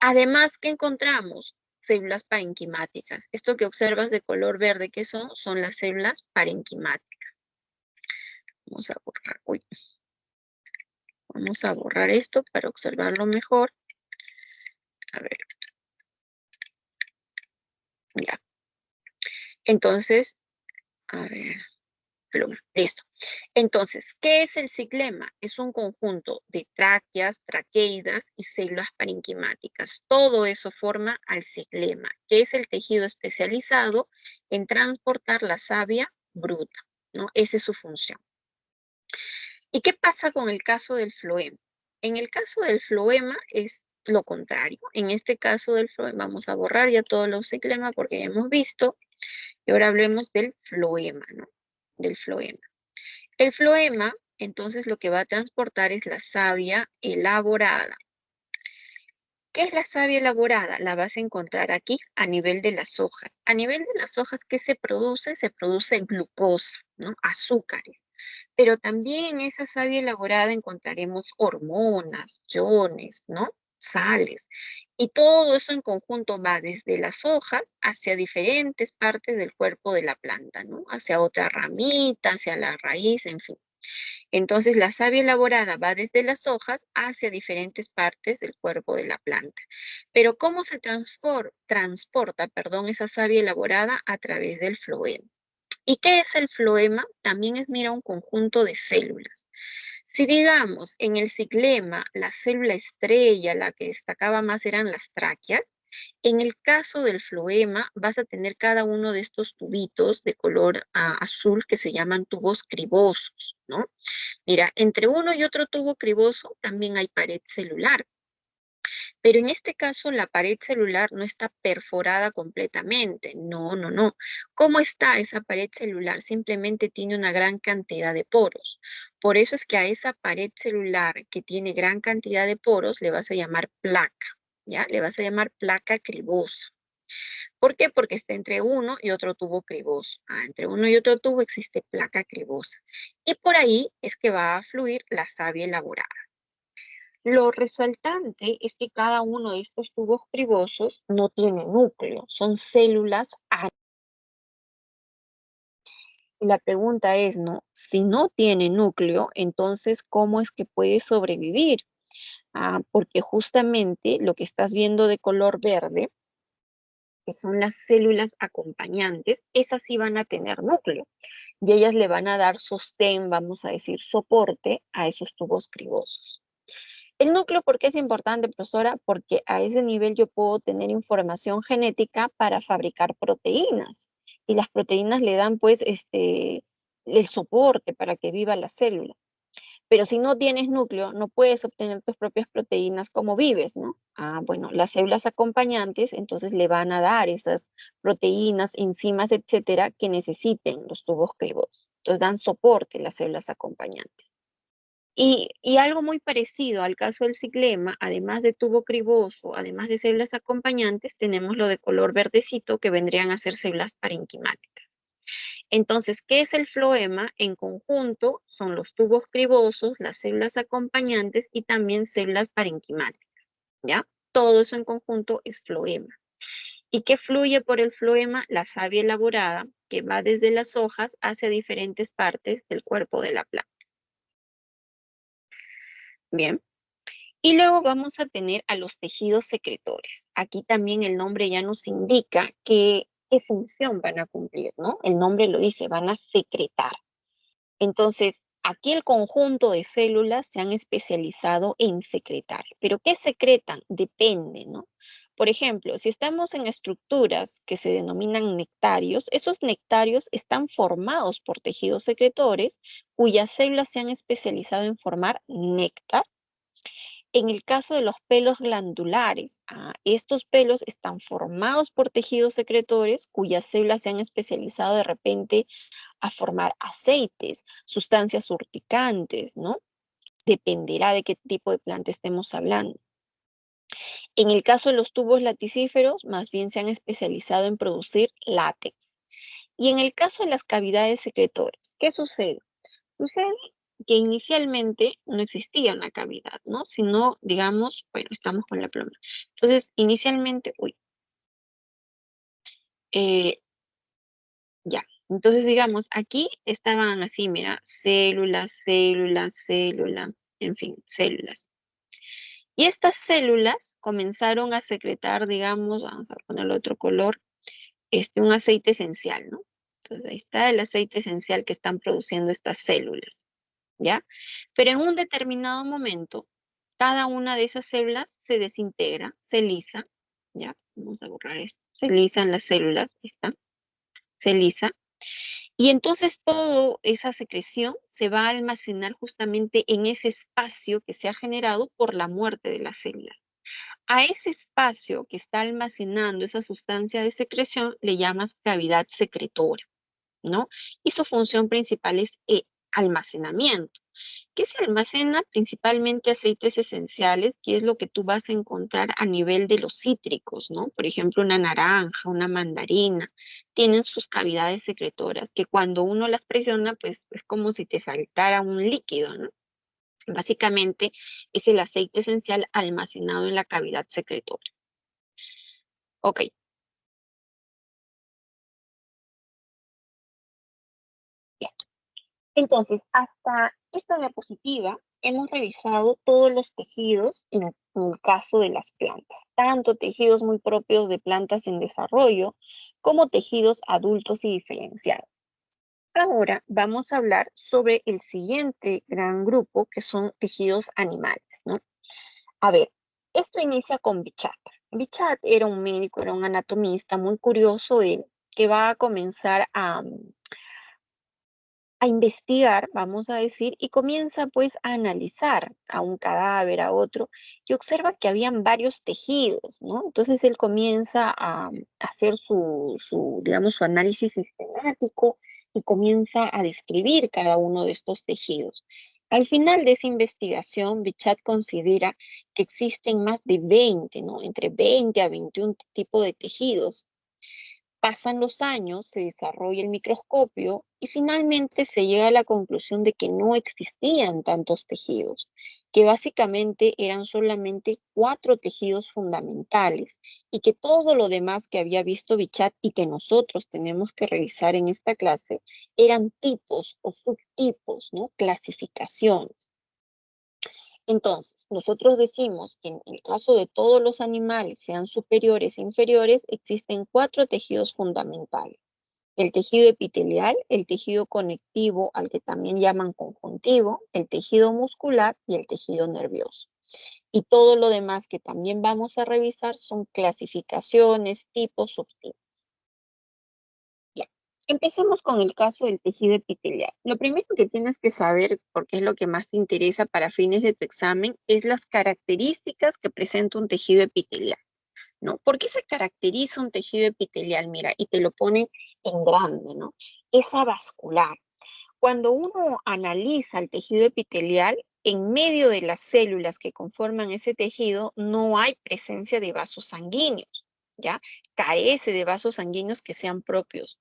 Además, ¿qué encontramos? Células parenquimáticas. Esto que observas de color verde, ¿qué son? Son las células parenquimáticas. Vamos a borrar, uy, vamos a borrar esto para observarlo mejor. A ver, ya. Entonces, a ver, pluma, listo. Entonces, ¿qué es el xilema? Es un conjunto de tráqueas, traqueidas y células parenquimáticas. Todo eso forma al xilema, que es el tejido especializado en transportar la savia bruta, ¿no? Esa es su función. ¿Y qué pasa con el caso del floema? En el caso del floema es lo contrario. En este caso del floema, vamos a borrar ya todos los xilema porque ya hemos visto. Y ahora hablemos del floema, ¿no? Del floema. El floema, entonces, lo que va a transportar es la savia elaborada. ¿Qué es la savia elaborada? La vas a encontrar aquí a nivel de las hojas. A nivel de las hojas, ¿qué se produce? Se produce glucosa, ¿no? Azúcares. Pero también en esa savia elaborada encontraremos hormonas, iones, ¿no? Sales. Y todo eso en conjunto va desde las hojas hacia diferentes partes del cuerpo de la planta, ¿no? Hacia otra ramita, hacia la raíz, en fin. Entonces, la savia elaborada va desde las hojas hacia diferentes partes del cuerpo de la planta. Pero ¿cómo se transporta, esa savia elaborada a través del floema? ¿Y qué es el floema? También es, mira, un conjunto de células. Si digamos, en el xilema, la célula estrella, la que destacaba más eran las tráqueas, en el caso del floema vas a tener cada uno de estos tubitos de color azul que se llaman tubos cribosos, ¿no? Mira, entre uno y otro tubo criboso también hay pared celular. Pero en este caso la pared celular no está perforada completamente. No, no, no. ¿Cómo está esa pared celular? Simplemente tiene una gran cantidad de poros. Por eso es que a esa pared celular que tiene gran cantidad de poros le vas a llamar placa, ¿ya? Le vas a llamar placa cribosa. ¿Por qué? Porque está entre uno y otro tubo criboso. Entre uno y otro tubo existe placa cribosa. Y por ahí es que va a fluir la savia elaborada. Lo resaltante es que cada uno de estos tubos cribosos no tiene núcleo, son células. La pregunta es, ¿no? Si no tiene núcleo, entonces, ¿cómo es que puede sobrevivir? Porque justamente lo que estás viendo de color verde, que son las células acompañantes, esas sí van a tener núcleo y ellas le van a dar sostén, vamos a decir, soporte a esos tubos cribosos. El núcleo, ¿por qué es importante, profesora? Porque a ese nivel yo puedo tener información genética para fabricar proteínas. Y las proteínas le dan, pues, el soporte para que viva la célula. Pero si no tienes núcleo, no puedes obtener tus propias proteínas como vives, ¿no? Bueno, las células acompañantes entonces le van a dar esas proteínas, enzimas, etcétera, que necesiten los tubos cribosos. Entonces dan soporte las células acompañantes. Y algo muy parecido al caso del ciclema, además de tubo criboso, además de células acompañantes, tenemos lo de color verdecito que vendrían a ser células parenquimáticas. Entonces, ¿qué es el floema? En conjunto son los tubos cribosos, las células acompañantes y también células parenquimáticas, ¿ya? Todo eso en conjunto es floema. ¿Y qué fluye por el floema? La savia elaborada, que va desde las hojas hacia diferentes partes del cuerpo de la planta. Bien. Y luego vamos a tener a los tejidos secretores. Aquí también el nombre ya nos indica qué función van a cumplir, ¿no? El nombre lo dice, van a secretar. Entonces, aquí el conjunto de células se han especializado en secretar. ¿Pero qué secretan? Depende, ¿no? Por ejemplo, si estamos en estructuras que se denominan nectarios, esos nectarios están formados por tejidos secretores cuyas células se han especializado en formar néctar. En el caso de los pelos glandulares, estos pelos están formados por tejidos secretores cuyas células se han especializado de repente a formar aceites, sustancias urticantes, ¿no? Dependerá de qué tipo de planta estemos hablando. En el caso de los tubos laticíferos, más bien se han especializado en producir látex. Y en el caso de las cavidades secretoras, ¿qué sucede? Sucede que inicialmente no existía una cavidad, ¿no? Sino, digamos, bueno, estamos con la pluma. Entonces, inicialmente, eh, ya. Entonces, digamos, aquí estaban así, mira, células, células, célula, en fin, células. Y estas células comenzaron a secretar, digamos, vamos a ponerle otro color, un aceite esencial, ¿no? Entonces, ahí está el aceite esencial que están produciendo estas células, ¿ya? Pero en un determinado momento, cada una de esas células se desintegra, se lisa, ¿ya? Vamos a borrar esto. Se lisan las células, ahí está, se lisa. Y entonces toda esa secreción se va a almacenar justamente en ese espacio que se ha generado por la muerte de las células. A ese espacio que está almacenando esa sustancia de secreción le llamas cavidad secretora, ¿no? Y su función principal es almacenamiento. ¿Qué se almacena? Principalmente aceites esenciales, que es lo que tú vas a encontrar a nivel de los cítricos, ¿no? Por ejemplo, una naranja, una mandarina, tienen sus cavidades secretoras, que cuando uno las presiona, pues es como si te saltara un líquido, ¿no? Básicamente es el aceite esencial almacenado en la cavidad secretora. Ok. Bien. Entonces, hasta esta diapositiva hemos revisado todos los tejidos en el caso de las plantas, tanto tejidos muy propios de plantas en desarrollo como tejidos adultos y diferenciados. Ahora vamos a hablar sobre el siguiente gran grupo que son tejidos animales, ¿no? A ver, esto inicia con Bichat. Bichat era un médico, era un anatomista muy curioso él, que va a comenzar a investigar, vamos a decir, y comienza pues a analizar a un cadáver, a otro, y observa que habían varios tejidos, ¿no? Entonces él comienza a hacer digamos, su análisis sistemático y comienza a describir cada uno de estos tejidos. Al final de esa investigación, Bichat considera que existen más de 20, ¿no? Entre 20 a 21 tipos de tejidos. Pasan los años, se desarrolla el microscopio y finalmente se llega a la conclusión de que no existían tantos tejidos, que básicamente eran solamente 4 tejidos fundamentales y que todo lo demás que había visto Bichat y que nosotros tenemos que revisar en esta clase eran tipos o subtipos, ¿no? Clasificaciones. Entonces, nosotros decimos que en el caso de todos los animales, sean superiores e inferiores, existen 4 tejidos fundamentales. El tejido epitelial, el tejido conectivo, al que también llaman conjuntivo, el tejido muscular y el tejido nervioso. Y todo lo demás que también vamos a revisar son clasificaciones, tipos, subtipos. Ya. Empecemos con el caso del tejido epitelial. Lo primero que tienes que saber, porque es lo que más te interesa para fines de tu examen, es las características que presenta un tejido epitelial, ¿no? ¿Por qué se caracteriza un tejido epitelial? Mira, y te lo ponen en grande, ¿no? Es avascular. Cuando uno analiza el tejido epitelial, en medio de las células que conforman ese tejido no hay presencia de vasos sanguíneos, ¿ya? Carece de vasos sanguíneos que sean propios.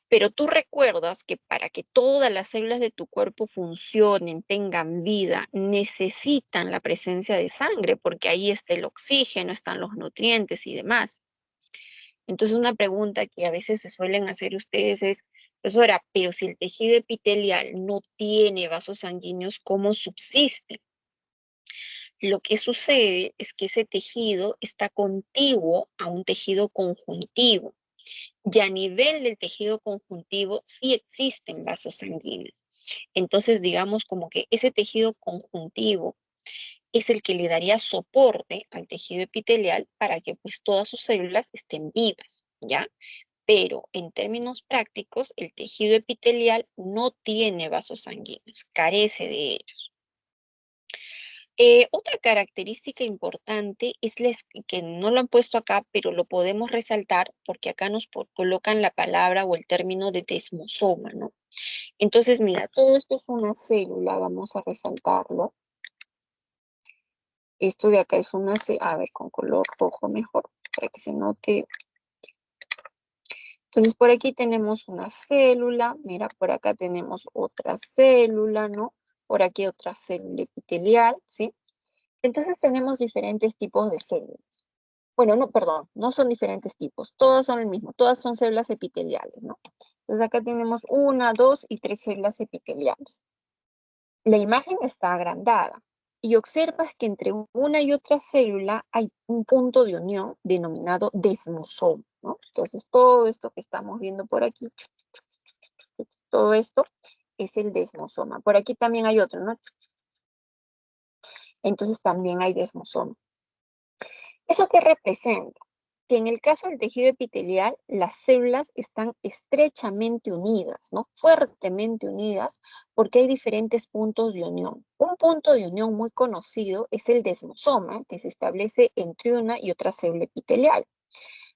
Pero tú recuerdas que para que todas las células de tu cuerpo funcionen, tengan vida, necesitan la presencia de sangre, porque ahí está el oxígeno, están los nutrientes y demás. Entonces, una pregunta que a veces se suelen hacer ustedes es, profesora, pero si el tejido epitelial no tiene vasos sanguíneos, ¿cómo subsiste? Lo que sucede es que ese tejido está contiguo a un tejido conjuntivo. Y a nivel del tejido conjuntivo sí existen vasos sanguíneos. Entonces, digamos como que ese tejido conjuntivo es el que le daría soporte al tejido epitelial para que pues todas sus células estén vivas, ¿ya? Pero en términos prácticos, el tejido epitelial no tiene vasos sanguíneos, carece de ellos. Otra característica importante es que no lo han puesto acá, pero lo podemos resaltar porque acá nos colocan la palabra o el término de desmosoma, ¿no? Entonces, mira, todo esto es una célula, vamos a resaltarlo. Esto de acá es una célula, a ver, con color rojo mejor, para que se note. Entonces, por aquí tenemos una célula, mira, por acá tenemos otra célula, ¿no? Por aquí otra célula epitelial, ¿sí? Entonces tenemos diferentes tipos de células. Bueno, no, perdón, no son diferentes tipos, todas son el mismo, todas son células epiteliales, ¿no? Entonces acá tenemos una, dos y tres células epiteliales. La imagen está agrandada y observas que entre una y otra célula hay un punto de unión denominado desmosoma, ¿no? Entonces todo esto que estamos viendo por aquí, todo esto es el desmosoma. Por aquí también hay otro, ¿no? Entonces también hay desmosoma. ¿Eso qué representa? Que en el caso del tejido epitelial, las células están estrechamente unidas, ¿no? Fuertemente unidas, porque hay diferentes puntos de unión. Un punto de unión muy conocido es el desmosoma, que se establece entre una y otra célula epitelial.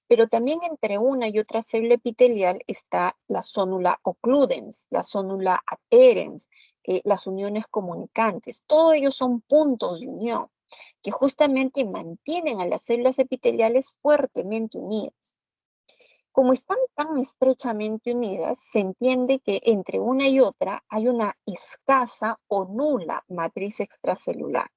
Pero también entre una y otra célula epitelial está la zónula occludens, la zónula adherens, las uniones comunicantes. Todos ellos son puntos de unión que justamente mantienen a las células epiteliales fuertemente unidas. Como están tan estrechamente unidas, se entiende que entre una y otra hay una escasa o nula matriz extracelular.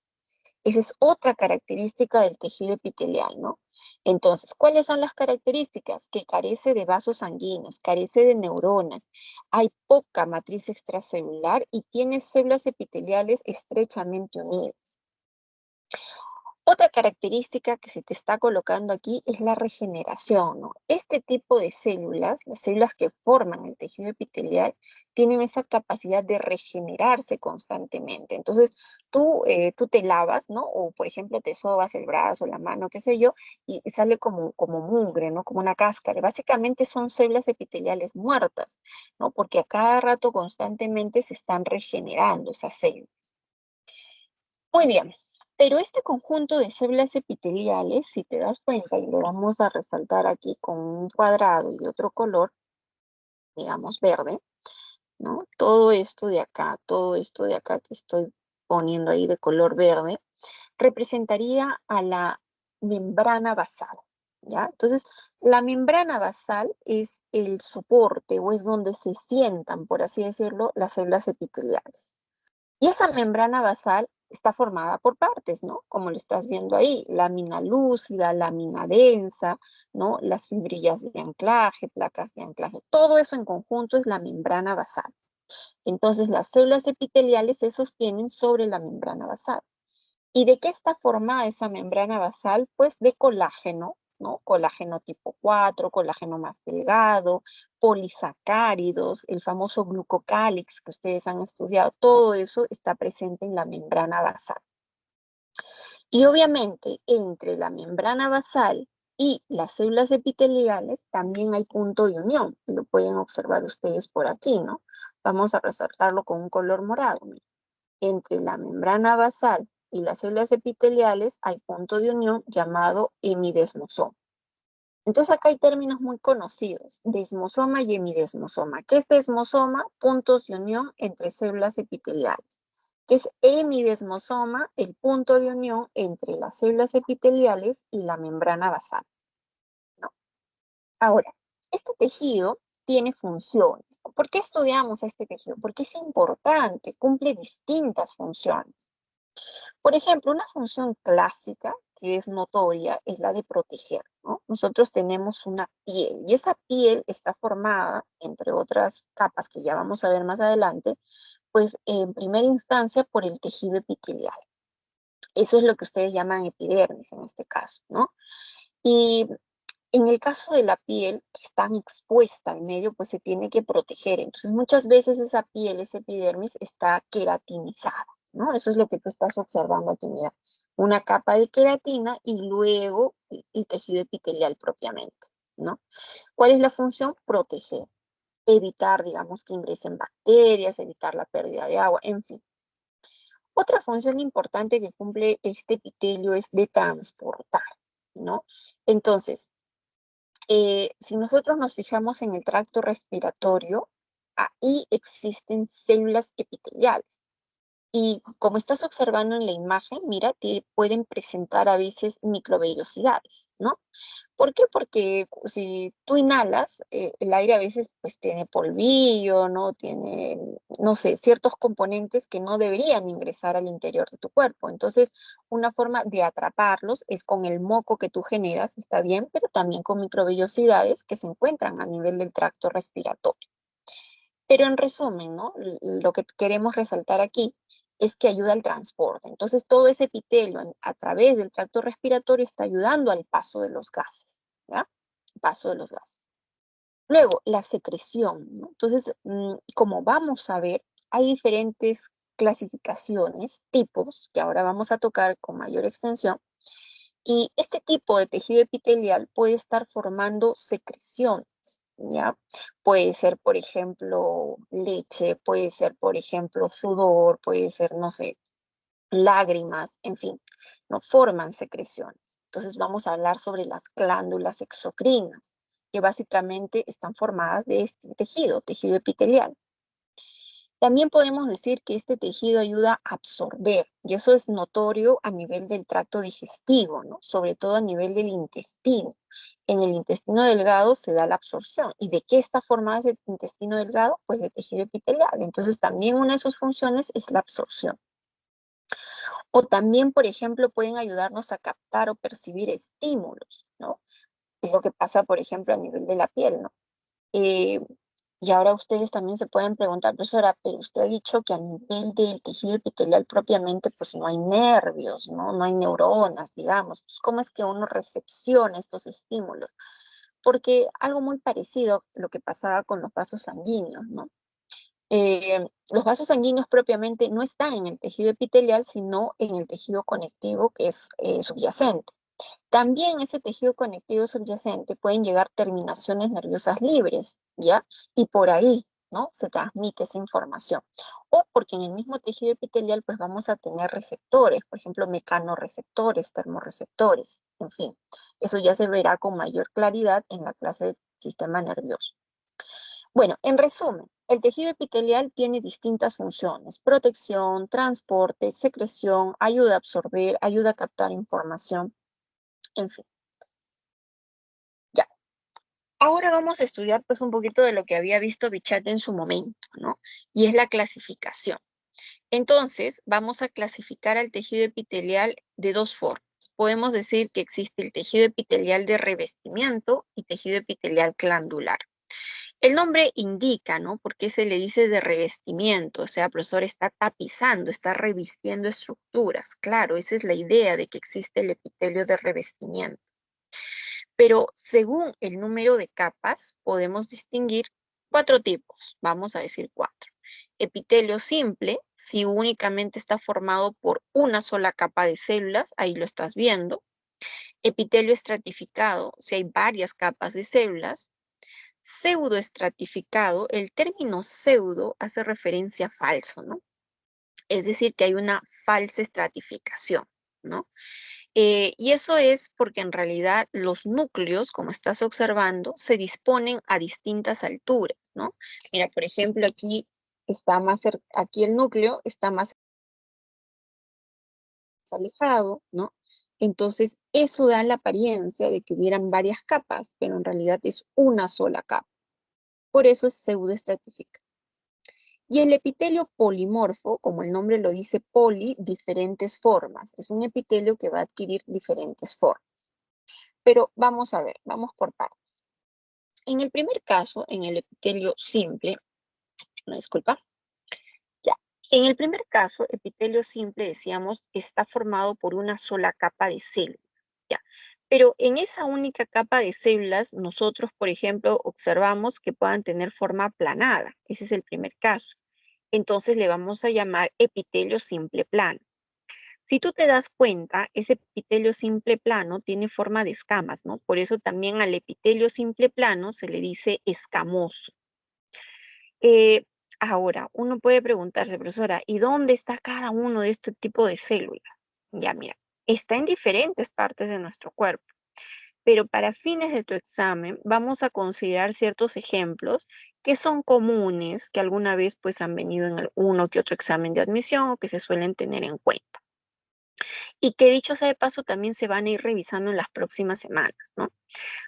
Esa es otra característica del tejido epitelial, ¿no? Entonces, ¿cuáles son las características? Que carece de vasos sanguíneos, carece de neuronas, hay poca matriz extracelular y tiene células epiteliales estrechamente unidas. Otra característica que se te está colocando aquí es la regeneración, ¿no? Este tipo de células, las células que forman el tejido epitelial, tienen esa capacidad de regenerarse constantemente. Entonces, tú te lavas, ¿no? O, por ejemplo, te sobas el brazo, la mano, qué sé yo, y sale como mugre, ¿no? Como una cáscara. Básicamente son células epiteliales muertas, ¿no? Porque a cada rato constantemente se están regenerando esas células. Muy bien, pero este conjunto de células epiteliales, si te das cuenta, y lo vamos a resaltar aquí con un cuadrado y de otro color, digamos verde, ¿no? Todo esto de acá que estoy poniendo ahí de color verde, representaría a la membrana basal, ¿ya? Entonces, la membrana basal es el soporte o es donde se sientan, por así decirlo, las células epiteliales. Y esa membrana basal está formada por partes, ¿no? Como lo estás viendo ahí, lámina lúcida, lámina densa, ¿no? Las fibrillas de anclaje, placas de anclaje, todo eso en conjunto es la membrana basal. Entonces, las células epiteliales se sostienen sobre la membrana basal. ¿Y de qué está formada esa membrana basal? Pues de colágeno, ¿no? Colágeno tipo 4, colágeno más delgado, polisacáridos, el famoso glucocálix que ustedes han estudiado, todo eso está presente en la membrana basal. Y obviamente entre la membrana basal y las células epiteliales también hay punto de unión, y lo pueden observar ustedes por aquí, ¿no? Vamos a resaltarlo con un color morado. Miren. Entre la membrana basal y las células epiteliales hay punto de unión llamado hemidesmosoma. Entonces acá hay términos muy conocidos, desmosoma y hemidesmosoma. ¿Qué es desmosoma? Puntos de unión entre células epiteliales. que es hemidesmosoma, el punto de unión entre las células epiteliales y la membrana basal, ¿no? Ahora, este tejido tiene funciones. ¿Por qué estudiamos este tejido? Porque es importante, cumple distintas funciones. Por ejemplo, una función clásica que es notoria es la de proteger, ¿no? Nosotros tenemos una piel y esa piel está formada, entre otras capas que ya vamos a ver más adelante, pues en primera instancia por el tejido epitelial. Eso es lo que ustedes llaman epidermis en este caso, ¿no? Y en el caso de la piel, que está expuesta al medio, pues se tiene que proteger. Entonces, muchas veces esa piel, ese epidermis, está queratinizada, ¿no? Eso es lo que tú estás observando aquí, mira. Una capa de queratina y luego el tejido epitelial propiamente, ¿no? ¿Cuál es la función? Proteger, evitar, digamos, que ingresen bacterias, evitar la pérdida de agua, en fin. Otra función importante que cumple este epitelio es de transportar, ¿no? Entonces, si nosotros nos fijamos en el tracto respiratorio, ahí existen células epiteliales. Y como estás observando en la imagen, mira, te pueden presentar a veces microvellosidades, ¿no? ¿Por qué? Porque si tú inhalas, el aire a veces pues tiene polvillo, ¿no? Tiene, no sé, ciertos componentes que no deberían ingresar al interior de tu cuerpo. Entonces, una forma de atraparlos es con el moco que tú generas, está bien, pero también con microvellosidades que se encuentran a nivel del tracto respiratorio. Pero en resumen, ¿no? Lo que queremos resaltar aquí es que ayuda al transporte. Entonces, todo ese epitelio a través del tracto respiratorio está ayudando al paso de los gases, ¿ya? Paso de los gases. Luego, la secreción, ¿no? Entonces, como vamos a ver, hay diferentes clasificaciones, tipos, que ahora vamos a tocar con mayor extensión, y este tipo de tejido epitelial puede estar formando secreciones, ¿ya? Puede ser, por ejemplo, leche, puede ser, por ejemplo, sudor, puede ser, no sé, lágrimas, en fin, no forman secreciones. Entonces vamos a hablar sobre las glándulas exocrinas, que básicamente están formadas de este tejido, tejido epitelial. También podemos decir que este tejido ayuda a absorber, y eso es notorio a nivel del tracto digestivo, ¿no? Sobre todo a nivel del intestino. En el intestino delgado se da la absorción. ¿Y de qué está formado ese intestino delgado? Pues de tejido epitelial. Entonces también una de sus funciones es la absorción. O también, por ejemplo, pueden ayudarnos a captar o percibir estímulos, ¿no? Es lo que pasa, por ejemplo, a nivel de la piel, ¿no? Eh, y ahora ustedes también se pueden preguntar, profesora, pero usted ha dicho que a nivel del tejido epitelial propiamente, pues no hay nervios, ¿no? No hay neuronas, digamos. Pues, ¿cómo es que uno recepciona estos estímulos? Porque algo muy parecido a lo que pasaba con los vasos sanguíneos, ¿no? Los vasos sanguíneos propiamente no están en el tejido epitelial, sino en el tejido conectivo que es subyacente. También ese tejido conectivo subyacente pueden llegar terminaciones nerviosas libres, ¿ya? Y por ahí, ¿no? Se transmite esa información. O porque en el mismo tejido epitelial, pues vamos a tener receptores, por ejemplo, mecanoreceptores, termorreceptores, en fin. Eso ya se verá con mayor claridad en la clase de sistema nervioso. Bueno, en resumen, el tejido epitelial tiene distintas funciones: protección, transporte, secreción, ayuda a absorber, ayuda a captar información, en fin. Ya. Ahora vamos a estudiar pues un poquito de lo que había visto Bichat en su momento, ¿no? Y es la clasificación. Entonces, vamos a clasificar al tejido epitelial de dos formas. Podemos decir que existe el tejido epitelial de revestimiento y tejido epitelial glandular. El nombre indica, ¿no? ¿Por qué se le dice de revestimiento? O sea, profesor, está tapizando, está revistiendo estructuras. Claro, esa es la idea de que existe el epitelio de revestimiento. Pero según el número de capas, podemos distinguir cuatro tipos. Vamos a decir cuatro. Epitelio simple, si únicamente está formado por una sola capa de células, ahí lo estás viendo. Epitelio estratificado, si hay varias capas de células. Pseudoestratificado, el término pseudo hace referencia a falso, ¿no? Es decir, que hay una falsa estratificación, ¿no? Y eso es porque en realidad los núcleos, como estás observando, se disponen a distintas alturas, ¿no? Mira, por ejemplo, aquí está más aquí el núcleo está más más alejado, ¿no? Entonces, eso da la apariencia de que hubieran varias capas, pero en realidad es una sola capa. Por eso es pseudoestratificado. Y el epitelio polimorfo, como el nombre lo dice, poli, diferentes formas. Es un epitelio que va a adquirir diferentes formas. Pero vamos a ver, vamos por partes. En el primer caso, en el epitelio simple, no, disculpa, ya. En el primer caso, epitelio simple, decíamos, está formado por una sola capa de células, ya. Pero en esa única capa de células, nosotros, por ejemplo, observamos que puedan tener forma aplanada. Ese es el primer caso. Entonces le vamos a llamar epitelio simple plano. Si tú te das cuenta, ese epitelio simple plano tiene forma de escamas, ¿no? Por eso también al epitelio simple plano se le dice escamoso. Eh, Ahora, uno puede preguntarse, profesora, ¿y dónde está cada uno de este tipo de células? Ya, mira, está en diferentes partes de nuestro cuerpo, pero para fines de tu examen vamos a considerar ciertos ejemplos que son comunes, que alguna vez pues han venido en uno que otro examen de admisión o que se suelen tener en cuenta. Y que dicho sea de paso también se van a ir revisando en las próximas semanas, ¿no?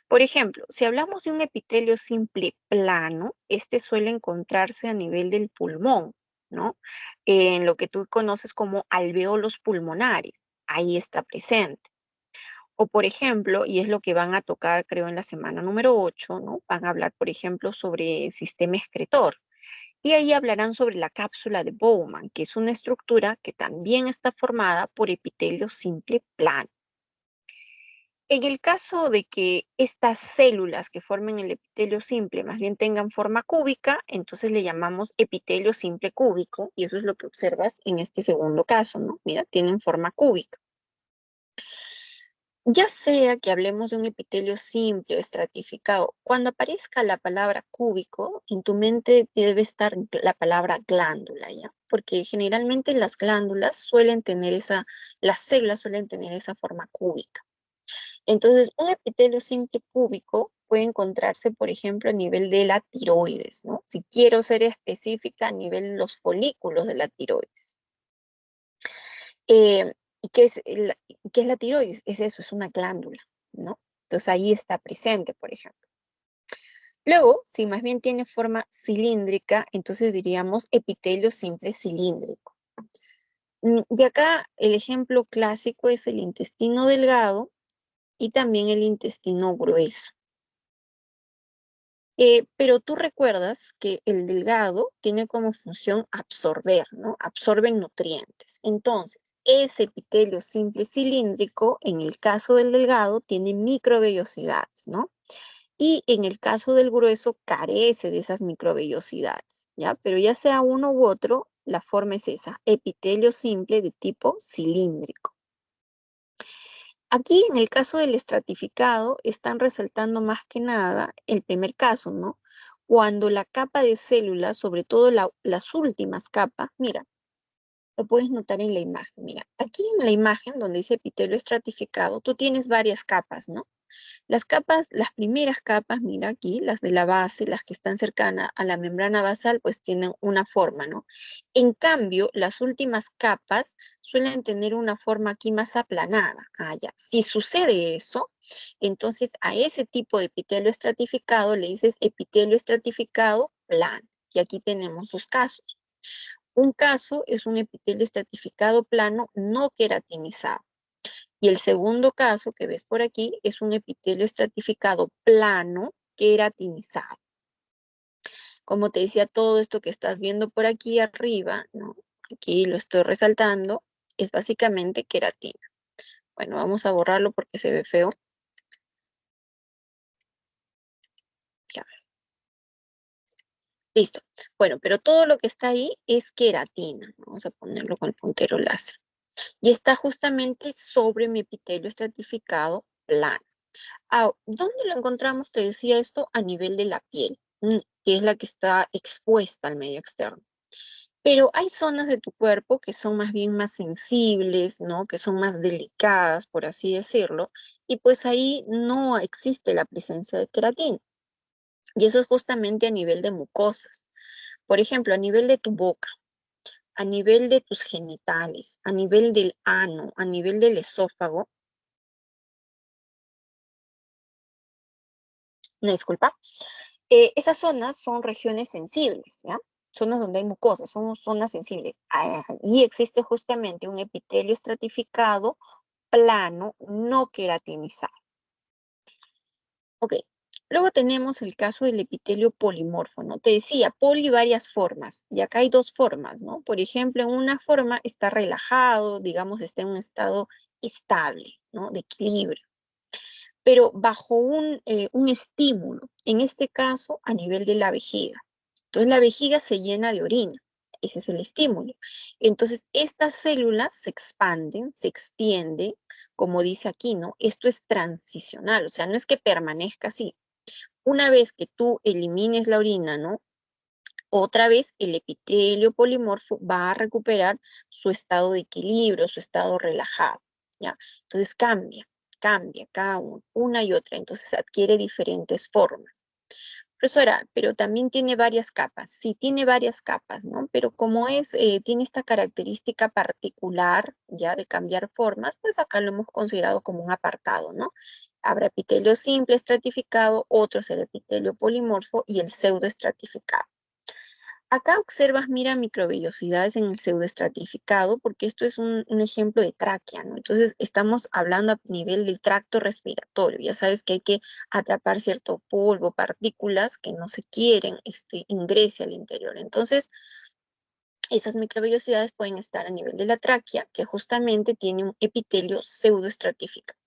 Por ejemplo, si hablamos de un epitelio simple plano, este suele encontrarse a nivel del pulmón, ¿no? En lo que tú conoces como alveolos pulmonares, ahí está presente. O por ejemplo, y es lo que van a tocar creo en la semana número 8, ¿no? Van a hablar, por ejemplo, sobre el sistema excretor. Y ahí hablarán sobre la cápsula de Bowman, que es una estructura que también está formada por epitelio simple plano. En el caso de que estas células que formen el epitelio simple más bien tengan forma cúbica, entonces le llamamos epitelio simple cúbico, y eso es lo que observas en este segundo caso, ¿no? Mira, tienen forma cúbica. Ya sea que hablemos de un epitelio simple o estratificado, cuando aparezca la palabra cúbico, en tu mente debe estar la palabra glándula, ¿ya? Porque generalmente las glándulas suelen tener las células suelen tener esa forma cúbica. Entonces, un epitelio simple cúbico puede encontrarse, por ejemplo, a nivel de la tiroides, ¿no? Si quiero ser específica, a nivel de los folículos de la tiroides. ¿Y qué es la tiroides? Es eso, es una glándula, ¿no? Entonces ahí está presente, por ejemplo. Luego, si más bien tiene forma cilíndrica, entonces diríamos epitelio simple cilíndrico. De acá el ejemplo clásico es el intestino delgado y también el intestino grueso. Pero tú recuerdas que el delgado tiene como función absorber, ¿no? Absorben nutrientes. Entonces, ese epitelio simple cilíndrico, en el caso del delgado, tiene microvellosidades, ¿no? Y en el caso del grueso, carece de esas microvellosidades, ¿ya? Pero ya sea uno u otro, la forma es esa, epitelio simple de tipo cilíndrico. Aquí en el caso del estratificado están resaltando más que nada el primer caso, ¿no? Cuando la capa de células, sobre todo las últimas capas, mira, lo puedes notar en la imagen, mira, aquí en la imagen donde dice epitelio estratificado, tú tienes varias capas, ¿no? Las capas, las primeras capas, mira aquí, las de la base, las que están cercanas a la membrana basal, pues tienen una forma, ¿no? En cambio, las últimas capas suelen tener una forma aquí más aplanada. Ah, ya. Si sucede eso, entonces a ese tipo de epitelio estratificado le dices epitelio estratificado plano. Y aquí tenemos sus casos. Un caso es un epitelio estratificado plano no queratinizado. Y el segundo caso que ves por aquí es un epitelio estratificado plano queratinizado. Como te decía, todo esto que estás viendo por aquí arriba, ¿no? Aquí lo estoy resaltando, es básicamente queratina. Bueno, vamos a borrarlo porque se ve feo. Ya. Listo. Bueno, pero todo lo que está ahí es queratina. Vamos a ponerlo con el puntero láser. Y está justamente sobre mi epitelio estratificado plano. Ah, ¿dónde lo encontramos? Te decía esto a nivel de la piel, que es la que está expuesta al medio externo. Pero hay zonas de tu cuerpo que son más bien más sensibles, ¿no? Que son más delicadas, por así decirlo, y pues ahí no existe la presencia de queratina. Y eso es justamente a nivel de mucosas. Por ejemplo, a nivel de tu boca. a nivel de tus genitales, a nivel del ano, a nivel del esófago, no, disculpa, esas zonas son regiones sensibles, ¿ya? Zonas donde hay mucosas, son zonas sensibles. Ahí existe justamente un epitelio estratificado, plano, no queratinizado. Ok, luego tenemos el caso del epitelio polimorfo, ¿no? Te decía, poli varias formas, y acá hay dos formas, ¿no? Por ejemplo, en una forma está relajado, digamos, está en un estado estable, ¿no? De equilibrio, pero bajo un estímulo, en este caso a nivel de la vejiga. Entonces la vejiga se llena de orina, ese es el estímulo. Entonces estas células se expanden, se extienden, como dice aquí, ¿no? Esto es transicional, o sea, no es que permanezca así. Una vez que tú elimines la orina, ¿no? Otra vez el epitelio polimorfo va a recuperar su estado de equilibrio, su estado relajado, ¿ya? Entonces cambia cada una y otra, entonces adquiere diferentes formas. Profesora, pero también tiene varias capas. Sí, tiene varias capas, ¿no? Pero como tiene esta característica particular, ya, de cambiar formas, pues acá lo hemos considerado como un apartado, ¿no? Habrá epitelio simple estratificado, otro es el epitelio polimorfo y el pseudoestratificado. Acá observas, mira, microvellosidades en el pseudoestratificado, porque esto es un ejemplo de tráquea, ¿no? Entonces, estamos hablando a nivel del tracto respiratorio. Ya sabes que hay que atrapar cierto polvo, partículas que no se quieren, ingrese al interior. Entonces, esas microvellosidades pueden estar a nivel de la tráquea, que justamente tiene un epitelio pseudoestratificado.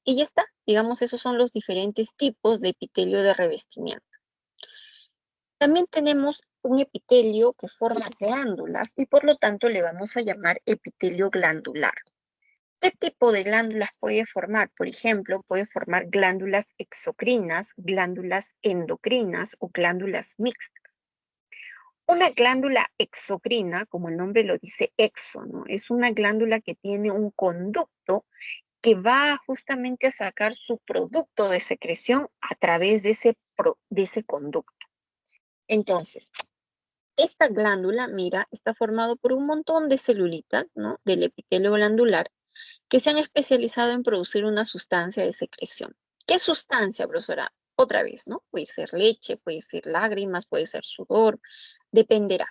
Y ya está, digamos, esos son los diferentes tipos de epitelio de revestimiento. También tenemos un epitelio que forma glándulas y por lo tanto le vamos a llamar epitelio glandular. ¿Qué tipo de glándulas puede formar? Por ejemplo, puede formar glándulas exocrinas, glándulas endocrinas o glándulas mixtas. Una glándula exocrina, como el nombre lo dice, exo, ¿no? Es una glándula que tiene un conducto que va justamente a sacar su producto de secreción a través de ese conducto. Entonces, esta glándula, mira, está formado por un montón de celulitas, ¿no? Del epitelio glandular que se han especializado en producir una sustancia de secreción. ¿Qué sustancia, profesora? Otra vez, ¿no? Puede ser leche, puede ser lágrimas, puede ser sudor, dependerá.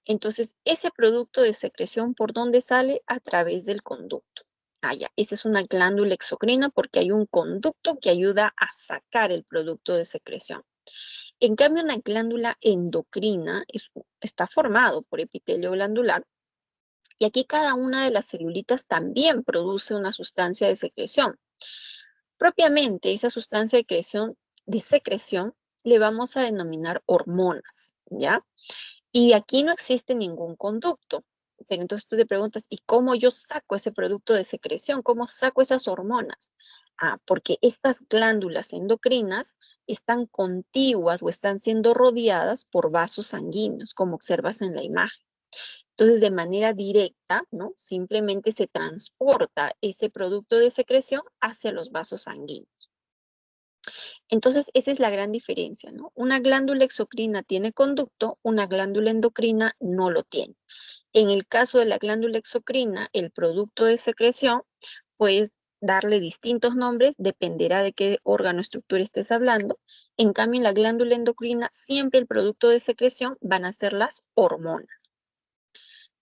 Entonces, ese producto de secreción, ¿por dónde sale? A través del conducto. Ah, ya, esa es una glándula exocrina porque hay un conducto que ayuda a sacar el producto de secreción. En cambio, una glándula endocrina está formado por epitelio glandular y aquí cada una de las celulitas también produce una sustancia de secreción. Propiamente, esa sustancia de secreción le vamos a denominar hormonas, ¿ya? Y aquí no existe ningún conducto. Pero entonces tú te preguntas, ¿y cómo yo saco ese producto de secreción? ¿Cómo saco esas hormonas? Ah, porque estas glándulas endocrinas están contiguas o están siendo rodeadas por vasos sanguíneos, como observas en la imagen. Entonces, de manera directa, ¿no? Simplemente se transporta ese producto de secreción hacia los vasos sanguíneos. Entonces, esa es la gran diferencia, ¿no? Una glándula exocrina tiene conducto, una glándula endocrina no lo tiene. En el caso de la glándula exocrina, el producto de secreción, puedes darle distintos nombres, dependerá de qué órgano o estructura estés hablando. En cambio, en la glándula endocrina, siempre el producto de secreción van a ser las hormonas.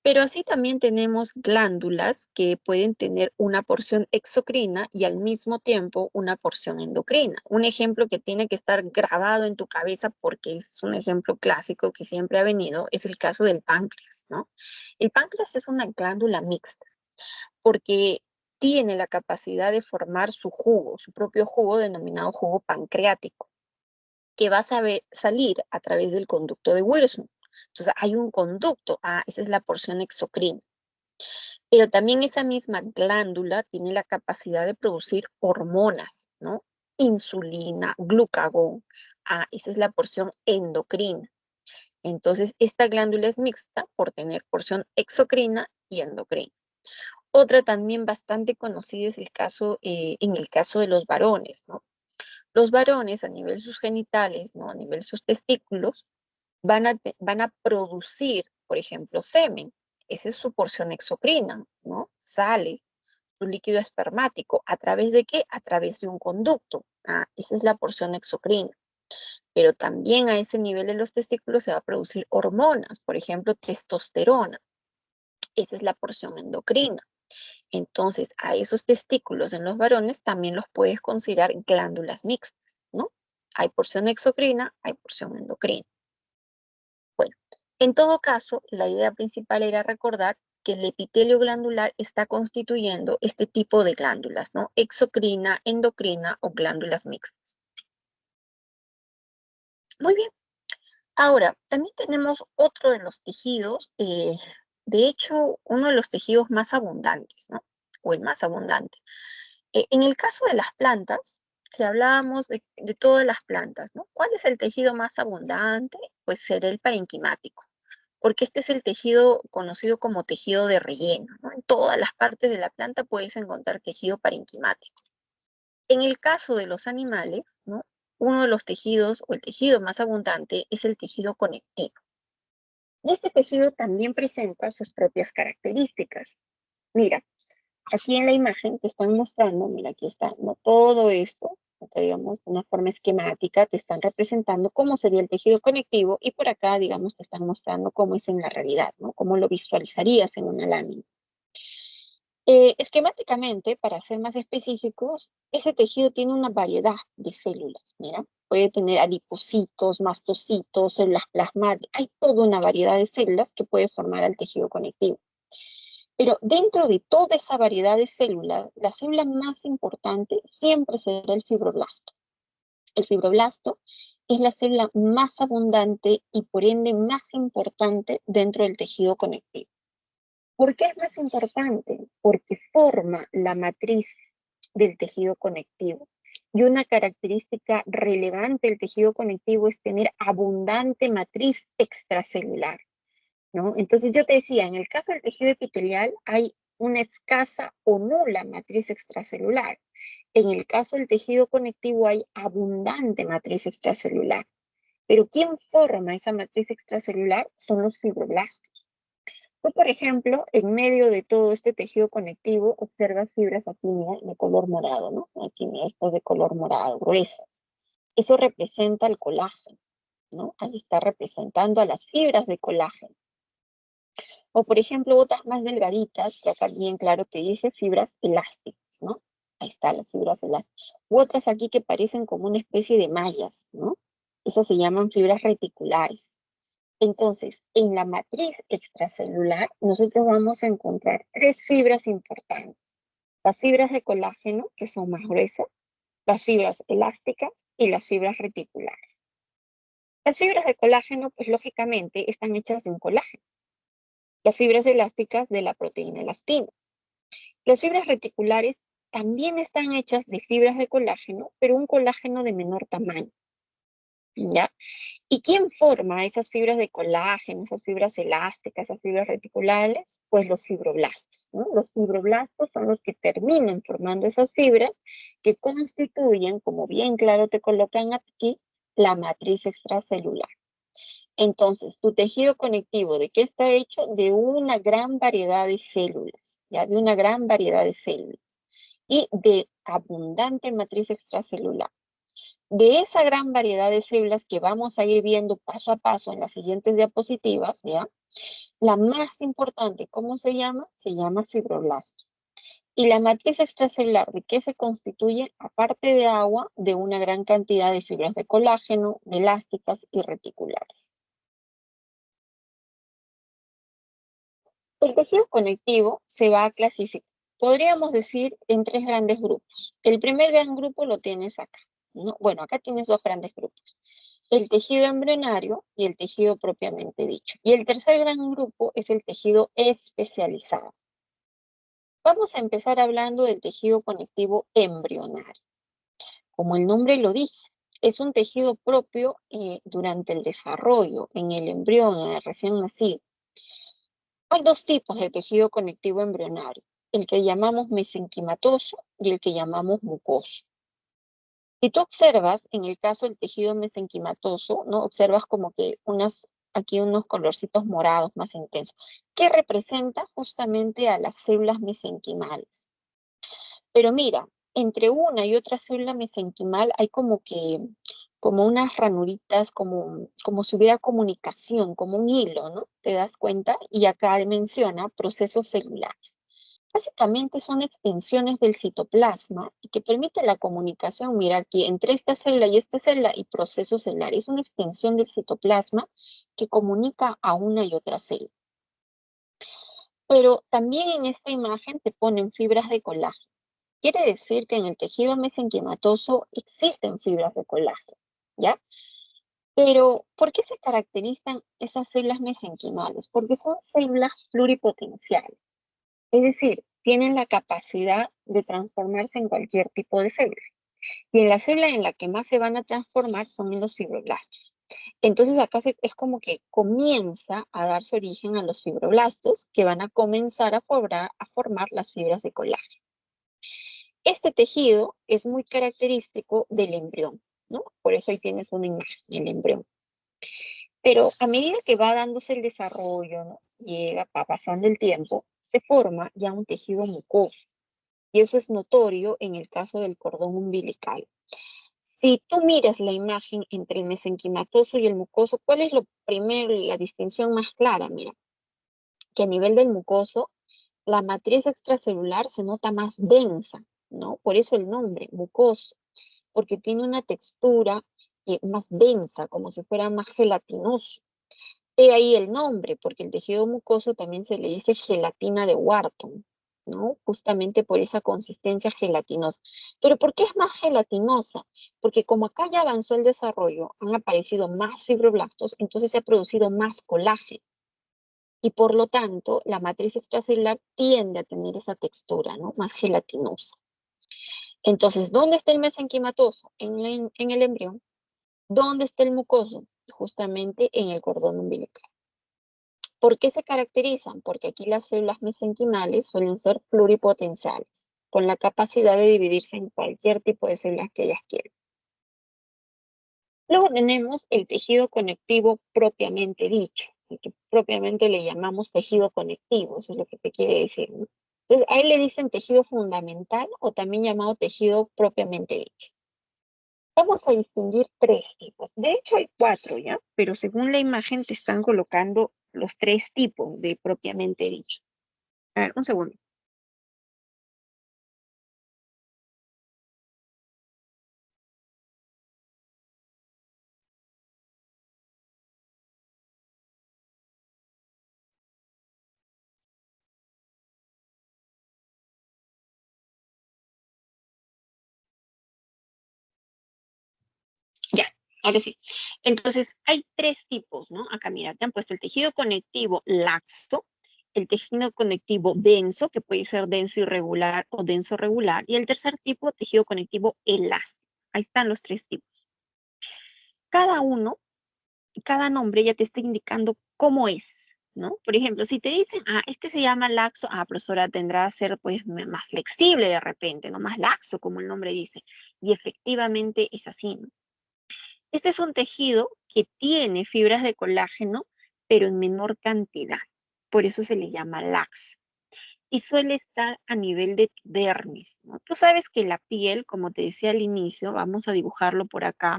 Pero así también tenemos glándulas que pueden tener una porción exocrina y al mismo tiempo una porción endocrina. Un ejemplo que tiene que estar grabado en tu cabeza porque es un ejemplo clásico que siempre ha venido, es el caso del páncreas, ¿no? El páncreas es una glándula mixta porque tiene la capacidad de formar su jugo, su propio jugo denominado jugo pancreático, que va a salir a través del conducto de Wilson. Entonces hay un conducto, esa es la porción exocrina. Pero también esa misma glándula tiene la capacidad de producir hormonas, ¿no? Insulina, glucagón. Esa es la porción endocrina. Entonces, esta glándula es mixta por tener porción exocrina y endocrina. Otra también bastante conocida es en el caso de los varones, ¿no? Los varones a nivel sus genitales, ¿no? A nivel sus testículos, van a producir por ejemplo, semen. Esa es su porción exocrina, ¿no? Sale su líquido espermático. ¿A través de qué? A través de un conducto. Esa es la porción exocrina. Pero también a ese nivel de los testículos se va a producir hormonas, por ejemplo, testosterona. Esa es la porción endocrina. Entonces, a esos testículos en los varones también los puedes considerar glándulas mixtas, ¿no? Hay porción exocrina, hay porción endocrina. Bueno, en todo caso, la idea principal era recordar que el epitelio glandular está constituyendo este tipo de glándulas, ¿no? Exocrina, endocrina o glándulas mixtas. Muy bien. Ahora, también tenemos otro de los tejidos, de hecho, uno de los tejidos más abundantes, ¿no? O el más abundante. En el caso de las plantas, si hablábamos de todas las plantas, ¿no? ¿Cuál es el tejido más abundante? Pues será el parenquimático, porque este es el tejido conocido como tejido de relleno, ¿no? En todas las partes de la planta puedes encontrar tejido parenquimático. En el caso de los animales, ¿no? Uno de los tejidos o el tejido más abundante es el tejido conectivo. Y este tejido también presenta sus propias características. Mira, aquí en la imagen te están mostrando, mira, aquí está, ¿no? Todo esto, digamos, de una forma esquemática, te están representando cómo sería el tejido conectivo y por acá, digamos, te están mostrando cómo es en la realidad, ¿no? Cómo lo visualizarías en una lámina. Esquemáticamente, para ser más específicos, ese tejido tiene una variedad de células, mira. Puede tener adipocitos, mastocitos, células plasmáticas, hay toda una variedad de células que puede formar al tejido conectivo. Pero dentro de toda esa variedad de células, la célula más importante siempre será el fibroblasto. El fibroblasto es la célula más abundante y por ende más importante dentro del tejido conectivo. ¿Por qué es más importante? Porque forma la matriz del tejido conectivo. Y una característica relevante del tejido conectivo es tener abundante matriz extracelular, ¿no? Entonces yo te decía, en el caso del tejido epitelial hay una escasa o nula matriz extracelular. En el caso del tejido conectivo hay abundante matriz extracelular. Pero ¿quién forma esa matriz extracelular? Son los fibroblastos. Tú, por ejemplo, en medio de todo este tejido conectivo, observas fibras aquí, mira, de color morado, ¿no? Aquí, mira, estas de color morado, gruesas. Eso representa el colágeno, ¿no? Ahí está representando a las fibras de colágeno. O, por ejemplo, otras más delgaditas, que acá bien claro te dice fibras elásticas, ¿no? Ahí están las fibras elásticas. U otras aquí que parecen como una especie de mallas, ¿no? Esas se llaman fibras reticulares. Entonces, en la matriz extracelular, nosotros vamos a encontrar tres fibras importantes. Las fibras de colágeno, que son más gruesas, las fibras elásticas y las fibras reticulares. Las fibras de colágeno, pues lógicamente, están hechas de un colágeno. Las fibras elásticas de la proteína elastina. Las fibras reticulares también están hechas de fibras de colágeno, pero un colágeno de menor tamaño, ¿ya? ¿Y quién forma esas fibras de colágeno, esas fibras elásticas, esas fibras reticulares? Pues los fibroblastos, ¿no? Los fibroblastos son los que terminan formando esas fibras que constituyen, como bien claro te colocan aquí, la matriz extracelular. Entonces, tu tejido conectivo, ¿de qué está hecho? De una gran variedad de células, ¿ya? De una gran variedad de células y de abundante matriz extracelular. De esa gran variedad de células que vamos a ir viendo paso a paso en las siguientes diapositivas, ¿ya? La más importante, ¿cómo se llama? Se llama fibroblasto. Y la matriz extracelular, ¿de qué se constituye? Aparte de agua, de una gran cantidad de fibras de colágeno, de elásticas y reticulares. El tejido conectivo se va a clasificar, podríamos decir, en tres grandes grupos. El primer gran grupo lo tienes acá, ¿no? Bueno, acá tienes dos grandes grupos. El tejido embrionario y el tejido propiamente dicho. Y el tercer gran grupo es el tejido especializado. Vamos a empezar hablando del tejido conectivo embrionario. Como el nombre lo dice, es un tejido propio durante el desarrollo, en el embrión, en el recién nacido. Hay dos tipos de tejido conectivo embrionario, el que llamamos mesenquimatoso y el que llamamos mucoso. Si tú observas, en el caso del tejido mesenquimatoso, ¿no? Observas como que unas aquí unos colorcitos morados más intensos, que representa justamente a las células mesenquimales. Pero mira, entre una y otra célula mesenquimal hay como unas ranuritas, como si hubiera comunicación, como un hilo, ¿no? ¿Te das cuenta? Y acá menciona procesos celulares. Básicamente son extensiones del citoplasma y que permite la comunicación, mira aquí, entre esta célula y procesos celulares. Es una extensión del citoplasma que comunica a una y otra célula. Pero también en esta imagen te ponen fibras de colágeno. Quiere decir que en el tejido mesenquimatoso existen fibras de colágeno, ¿ya? Pero, ¿por qué se caracterizan esas células mesenquimales? Porque son células pluripotenciales. Es decir, tienen la capacidad de transformarse en cualquier tipo de célula. Y en la célula en la que más se van a transformar son en los fibroblastos. Entonces acá es como que comienza a darse origen a los fibroblastos que van a comenzar a formar las fibras de colágeno. Este tejido es muy característico del embrión, ¿no? Por eso ahí tienes una imagen, el embrión. Pero a medida que va dándose el desarrollo, ¿no? Va pasando el tiempo, se forma ya un tejido mucoso. Y eso es notorio en el caso del cordón umbilical. Si tú miras la imagen entre el mesenquimatoso y el mucoso, ¿cuál es lo primero, la distinción más clara? Mira, que a nivel del mucoso, la matriz extracelular se nota más densa, ¿no? Por eso el nombre, mucoso, porque tiene una textura más densa, como si fuera más gelatinoso. He ahí el nombre, porque el tejido mucoso también se le dice gelatina de Wharton, ¿no? Justamente por esa consistencia gelatinosa. ¿Pero por qué es más gelatinosa? Porque como acá ya avanzó el desarrollo, han aparecido más fibroblastos, entonces se ha producido más colágeno. Y por lo tanto, la matriz extracelular tiende a tener esa textura, ¿no? Más gelatinosa. Entonces, ¿dónde está el mesenquimatoso? En el embrión. ¿Dónde está el mucoso? Justamente en el cordón umbilical. ¿Por qué se caracterizan? Porque aquí las células mesenquimales suelen ser pluripotenciales, con la capacidad de dividirse en cualquier tipo de células que ellas quieran. Luego tenemos el tejido conectivo propiamente dicho, el que propiamente le llamamos tejido conectivo, eso es lo que te quiere decir, ¿no? Entonces, a él le dicen tejido fundamental o también llamado tejido propiamente dicho. Vamos a distinguir tres tipos. De hecho, hay cuatro, ¿ya? Pero según la imagen te están colocando los tres tipos de propiamente dicho. A ver, un segundo. Ya, ahora sí. Entonces, hay tres tipos, ¿no? Acá, mira, te han puesto el tejido conectivo laxo, el tejido conectivo denso, que puede ser denso irregular o denso regular, y el tercer tipo, tejido conectivo elástico. Ahí están los tres tipos. Cada uno, cada nombre ya te está indicando cómo es, ¿no? Por ejemplo, si te dicen, este se llama laxo, profesora, tendrá que ser pues más flexible de repente, ¿no? Más laxo, como el nombre dice. Y efectivamente es así, ¿no? Este es un tejido que tiene fibras de colágeno, pero en menor cantidad. Por eso se le llama laxo. Y suele estar a nivel de dermis, ¿no? Tú sabes que la piel, como te decía al inicio, vamos a dibujarlo por acá.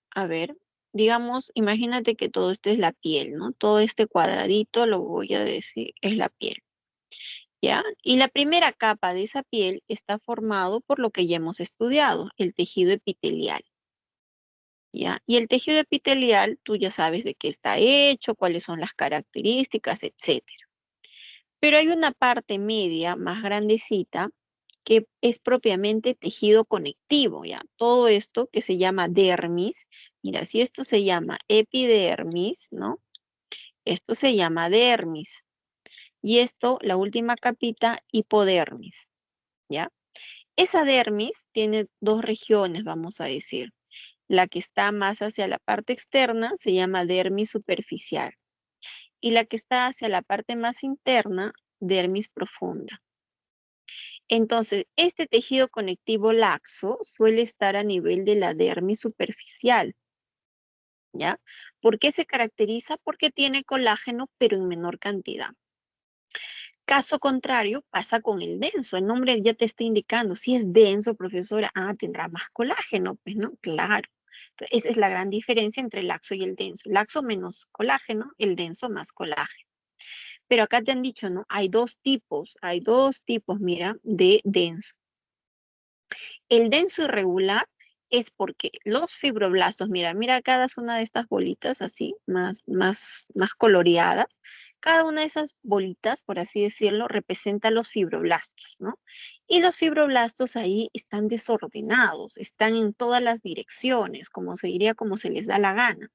A ver, digamos, imagínate que todo esto es la piel, ¿no? Todo este cuadradito, lo voy a decir, es la piel, ¿ya? Y la primera capa de esa piel está formado por lo que ya hemos estudiado, el tejido epitelial. ¿Ya? Y el tejido epitelial, tú ya sabes de qué está hecho, cuáles son las características, etcétera. Pero hay una parte media más grandecita que es propiamente tejido conectivo, ¿ya? Todo esto que se llama dermis, mira, si esto se llama epidermis, ¿no? Esto se llama dermis. Y esto, la última capita, hipodermis, ¿ya? Esa dermis tiene dos regiones, vamos a decir. La que está más hacia la parte externa se llama dermis superficial y la que está hacia la parte más interna, dermis profunda. Entonces, este tejido conectivo laxo suele estar a nivel de la dermis superficial, ¿ya? ¿Por qué se caracteriza? Porque tiene colágeno, pero en menor cantidad. Caso contrario, pasa con el denso. El nombre ya te está indicando, si es denso, profesora, tendrá más colágeno, pues, ¿no? Claro. Entonces, esa es la gran diferencia entre el laxo y el denso. Laxo menos colágeno, el denso más colágeno. Pero acá te han dicho, ¿no? Hay dos tipos, mira, de denso. El denso irregular es porque los fibroblastos, mira cada una de estas bolitas así, más coloreadas. Cada una de esas bolitas, por así decirlo, representa los fibroblastos, ¿no? Y los fibroblastos ahí están desordenados, están en todas las direcciones, como se diría, como se les da la gana.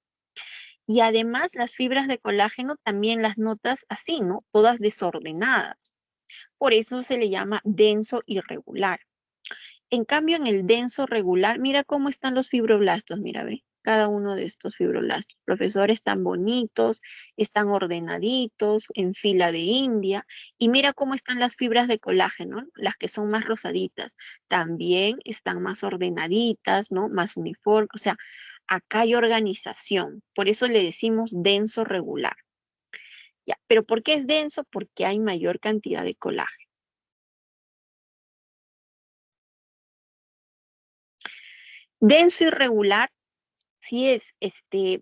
Y además las fibras de colágeno también las notas así, ¿no? Todas desordenadas. Por eso se le llama denso irregular. En cambio, en el denso regular, mira cómo están los fibroblastos, mira, ve, cada uno de estos fibroblastos. Profesor, están bonitos, están ordenaditos, en fila de India, y mira cómo están las fibras de colágeno, ¿no? Las que son más rosaditas, también están más ordenaditas, ¿no? Más uniformes, o sea, acá hay organización, por eso le decimos denso regular. Ya, pero ¿por qué es denso? Porque hay mayor cantidad de colágeno. Denso irregular si es,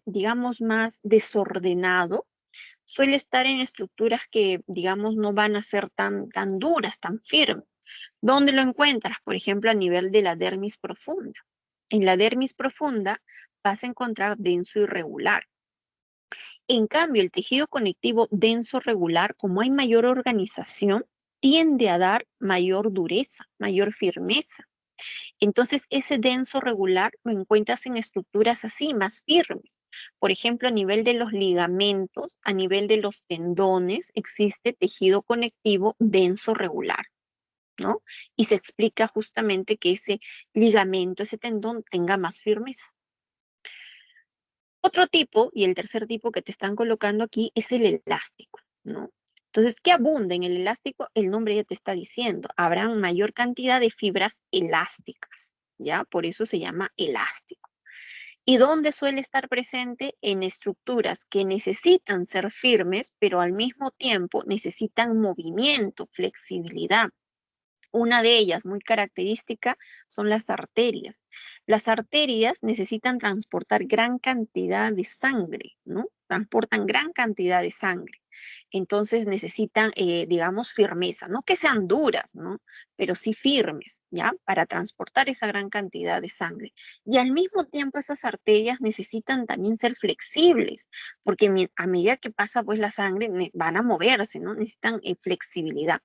digamos, más desordenado, suele estar en estructuras que, digamos, no van a ser tan duras, tan firmes. ¿Dónde lo encuentras? Por ejemplo, a nivel de la dermis profunda. En la dermis profunda vas a encontrar denso irregular. En cambio, el tejido conectivo denso regular, como hay mayor organización, tiende a dar mayor dureza, mayor firmeza. Entonces, ese denso regular lo encuentras en estructuras así, más firmes. Por ejemplo, a nivel de los ligamentos, a nivel de los tendones, existe tejido conectivo denso regular, ¿no? Y se explica justamente que ese ligamento, ese tendón tenga más firmeza. Otro tipo, y el tercer tipo que te están colocando aquí, es el elástico, ¿no? Entonces, ¿qué abunda en el elástico? El nombre ya te está diciendo, habrá mayor cantidad de fibras elásticas, ¿ya? Por eso se llama elástico. ¿Y dónde suele estar presente? En estructuras que necesitan ser firmes, pero al mismo tiempo necesitan movimiento, flexibilidad. Una de ellas, muy característica, son las arterias. Las arterias necesitan transportar gran cantidad de sangre, ¿no? Transportan gran cantidad de sangre. Entonces necesitan, digamos, firmeza, no que sean duras, ¿no? Pero sí firmes, ¿ya? Para transportar esa gran cantidad de sangre. Y al mismo tiempo esas arterias necesitan también ser flexibles, porque a medida que pasa pues la sangre van a moverse, ¿no? Necesitan flexibilidad.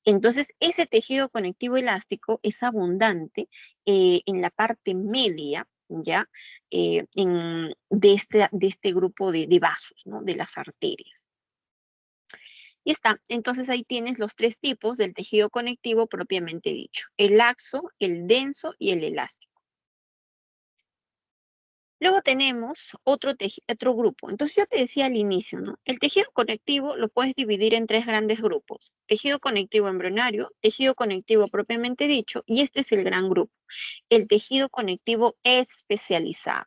Entonces, ese tejido conectivo elástico es abundante en la parte media, ¿ya? De este grupo de vasos, ¿no? De las arterias. Y está. Entonces, ahí tienes los tres tipos del tejido conectivo propiamente dicho. El laxo, el denso y el elástico. Luego tenemos otro grupo. Entonces yo te decía al inicio, ¿no? El tejido conectivo lo puedes dividir en tres grandes grupos. Tejido conectivo embrionario, tejido conectivo propiamente dicho, y este es el gran grupo, el tejido conectivo especializado.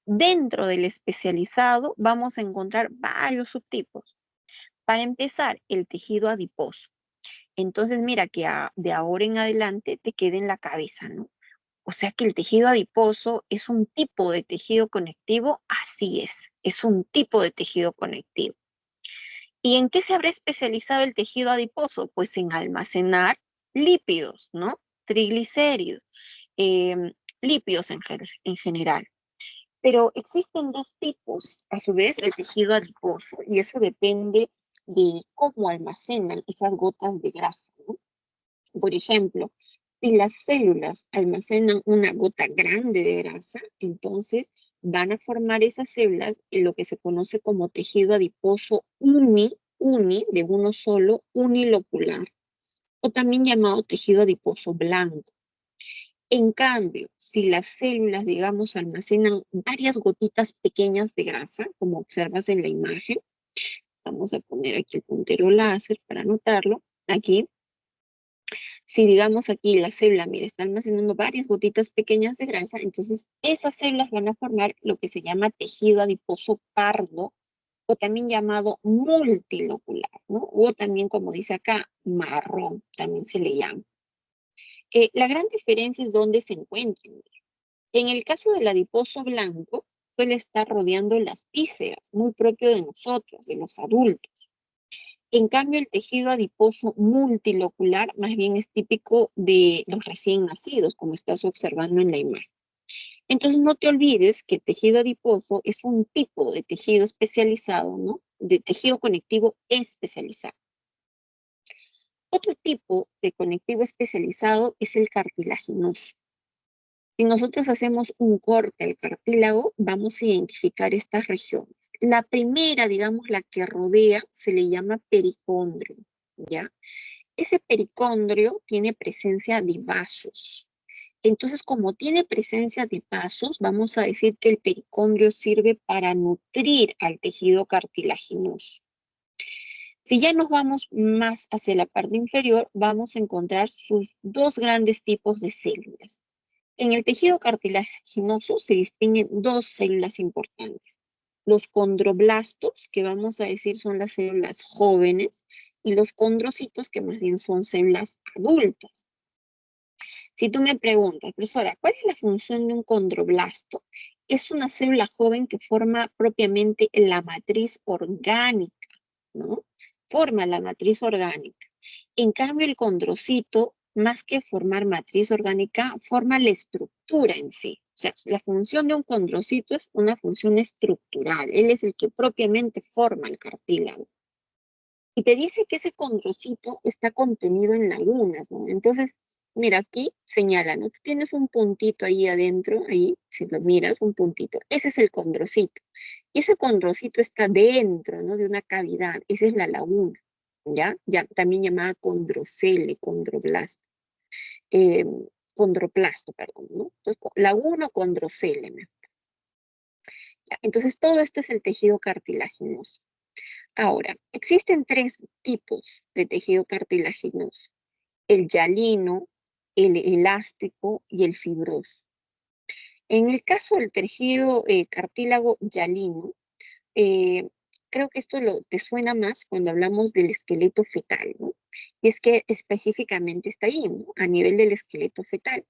Dentro del especializado vamos a encontrar varios subtipos. Para empezar, el tejido adiposo. Entonces mira que de ahora en adelante te quede en la cabeza, ¿no? O sea que el tejido adiposo es un tipo de tejido conectivo, así es un tipo de tejido conectivo. ¿Y en qué se habrá especializado el tejido adiposo? Pues en almacenar lípidos, ¿no? Triglicéridos, lípidos en general. Pero existen dos tipos, a su vez, de tejido adiposo, y eso depende de cómo almacenan esas gotas de grasa, ¿no? Por ejemplo, si las células almacenan una gota grande de grasa, entonces van a formar esas células en lo que se conoce como tejido adiposo uni, de uno solo, unilocular, o también llamado tejido adiposo blanco. En cambio, si las células, digamos, almacenan varias gotitas pequeñas de grasa, como observas en la imagen, vamos a poner aquí el puntero láser para anotarlo, aquí. Si digamos aquí la célula, mira, está almacenando varias gotitas pequeñas de grasa, entonces esas células van a formar lo que se llama tejido adiposo pardo, o también llamado multilocular, ¿no? O también, como dice acá, marrón, también se le llama. La gran diferencia es dónde se encuentran. En el caso del adiposo blanco, suele estar rodeando las vísceras, muy propio de nosotros, de los adultos. En cambio, el tejido adiposo multilocular más bien es típico de los recién nacidos, como estás observando en la imagen. Entonces, no te olvides que el tejido adiposo es un tipo de tejido especializado, ¿no? De tejido conectivo especializado. Otro tipo de conectivo especializado es el cartilaginoso. Si nosotros hacemos un corte al cartílago, vamos a identificar estas regiones. La primera, digamos, la que rodea, se le llama pericondrio, ¿ya? Ese pericondrio tiene presencia de vasos. Entonces, como tiene presencia de vasos, vamos a decir que el pericondrio sirve para nutrir al tejido cartilaginoso. Si ya nos vamos más hacia la parte inferior, vamos a encontrar sus dos grandes tipos de células. En el tejido cartilaginoso se distinguen dos células importantes. Los condroblastos, que vamos a decir son las células jóvenes, y los condrocitos, que más bien son células adultas. Si tú me preguntas, profesora, ¿cuál es la función de un condroblasto? Es una célula joven que forma propiamente la matriz orgánica, ¿no? Forma la matriz orgánica. En cambio, el condrocito, más que formar matriz orgánica, forma la estructura en sí. O sea, la función de un condrocito es una función estructural. Él es el que propiamente forma el cartílago. Y te dice que ese condrocito está contenido en lagunas, ¿no? Entonces, mira, aquí señala, ¿no? Tú tienes un puntito ahí adentro, ahí, si lo miras, un puntito. Ese es el condrocito. Y ese condrocito está dentro, ¿no? De una cavidad. Esa es la laguna, ¿ya? Ya también llamada condrocele, condroblasto. eh, condroplasto, perdón, ¿no? Entonces, laguna o condrocele, mejor. Ya, entonces, todo esto es el tejido cartilaginoso. Ahora, existen tres tipos de tejido cartilaginoso: el hialino, el elástico y el fibroso. En el caso del tejido cartílago hialino, eh, creo que esto te suena más cuando hablamos del esqueleto fetal, ¿no? Y es que específicamente está ahí, ¿no? A nivel del esqueleto fetal.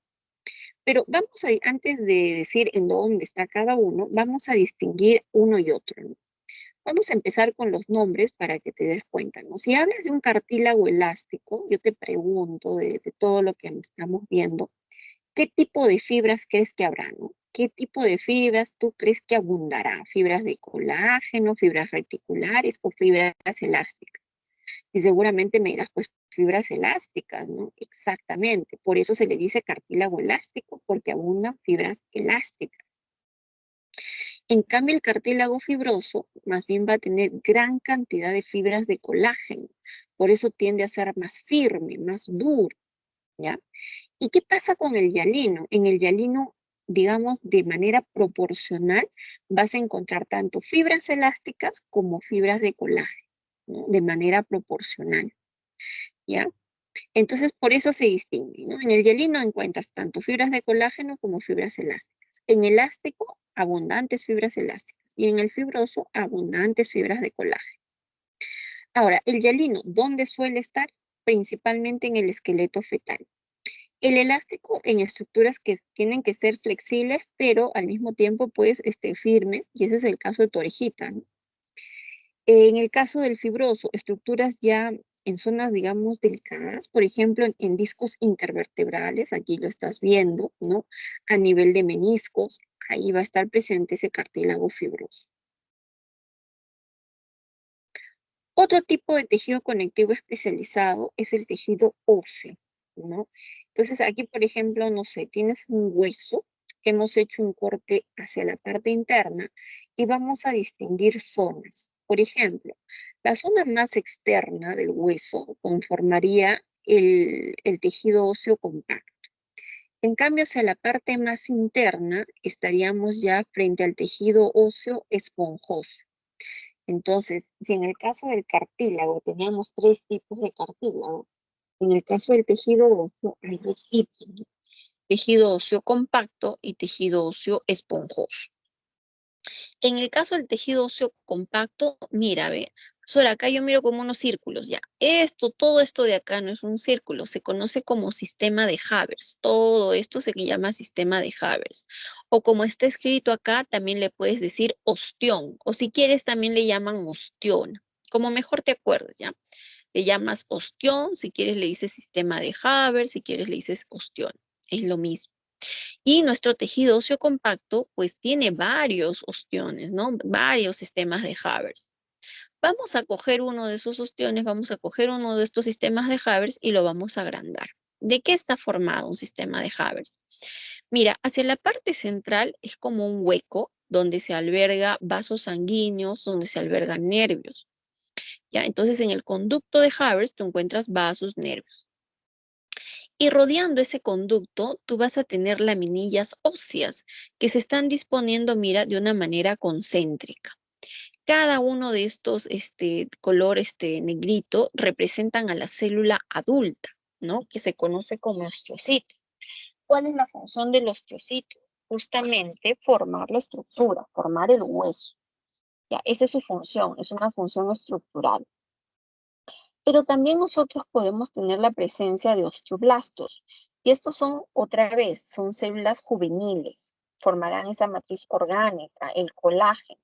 Pero vamos a, antes de decir en dónde está cada uno, vamos a distinguir uno y otro, ¿no? Vamos a empezar con los nombres para que te des cuenta, ¿no? Si hablas de un cartílago elástico, yo te pregunto de todo lo que estamos viendo, ¿qué tipo de fibras crees que habrá, no? ¿Qué tipo de fibras tú crees que abundará? ¿Fibras de colágeno, fibras reticulares o fibras elásticas? Y seguramente me dirás, pues fibras elásticas, ¿no? Exactamente. Por eso se le dice cartílago elástico, porque abundan fibras elásticas. En cambio, el cartílago fibroso más bien va a tener gran cantidad de fibras de colágeno. Por eso tiende a ser más firme, más duro, ¿ya? ¿Y qué pasa con el hialino? En el hialino, digamos, de manera proporcional, vas a encontrar tanto fibras elásticas como fibras de colágeno, ¿no? De manera proporcional, ¿ya? Entonces, por eso se distingue, ¿no? En el hialino encuentras tanto fibras de colágeno como fibras elásticas. En el elástico, abundantes fibras elásticas. Y en el fibroso, abundantes fibras de colágeno. Ahora, el hialino, ¿dónde suele estar? Principalmente en el esqueleto fetal. El elástico en estructuras que tienen que ser flexibles, pero al mismo tiempo, pues, firmes, y ese es el caso de tu orejita, ¿no? En el caso del fibroso, estructuras ya en zonas, digamos, delicadas, por ejemplo, en discos intervertebrales, aquí lo estás viendo, ¿no? A nivel de meniscos, ahí va a estar presente ese cartílago fibroso. Otro tipo de tejido conectivo especializado es el tejido óseo, ¿no? Entonces, aquí, por ejemplo, no sé, tienes un hueso, hemos hecho un corte hacia la parte interna y vamos a distinguir zonas. Por ejemplo, la zona más externa del hueso conformaría el tejido óseo compacto. En cambio, hacia la parte más interna estaríamos ya frente al tejido óseo esponjoso. Entonces, si en el caso del cartílago teníamos tres tipos de cartílago, En el caso del tejido óseo hay dos tipos, ¿no? Tejido óseo compacto y tejido óseo esponjoso. En el caso del tejido óseo compacto, mira, ve, profesora, acá yo miro como unos círculos, ya. Todo esto de acá no es un círculo, se conoce como sistema de Haber. Todo esto se llama sistema de Haber. O como está escrito acá, también le puedes decir ostión, o si quieres también le llaman ostión, como mejor te acuerdes, ¿ya? Le llamas ostión, si quieres le dices sistema de Haber, si quieres le dices ostión, es lo mismo. Y nuestro tejido óseo compacto, pues tiene varios ostiones, ¿no? Varios sistemas de Haber. Vamos a coger uno de esos ostiones, vamos a coger uno de estos sistemas de Haber y lo vamos a agrandar. ¿De qué está formado un sistema de Haber? Mira, hacia la parte central es como un hueco donde se alberga vasos sanguíneos, donde se albergan nervios. ¿Ya? Entonces, en el conducto de Haber tú encuentras vasos, nervios. Y rodeando ese conducto, tú vas a tener laminillas óseas que se están disponiendo, mira, de una manera concéntrica. Cada uno de estos color negrito representan a la célula adulta, ¿no? Que se conoce como osteocito. ¿Cuál es la función del osteocito? Justamente formar la estructura, formar el hueso. Ya, esa es su función, es una función estructural. Pero también nosotros podemos tener la presencia de osteoblastos. Y estos son, otra vez, son células juveniles. Formarán esa matriz orgánica, el colágeno.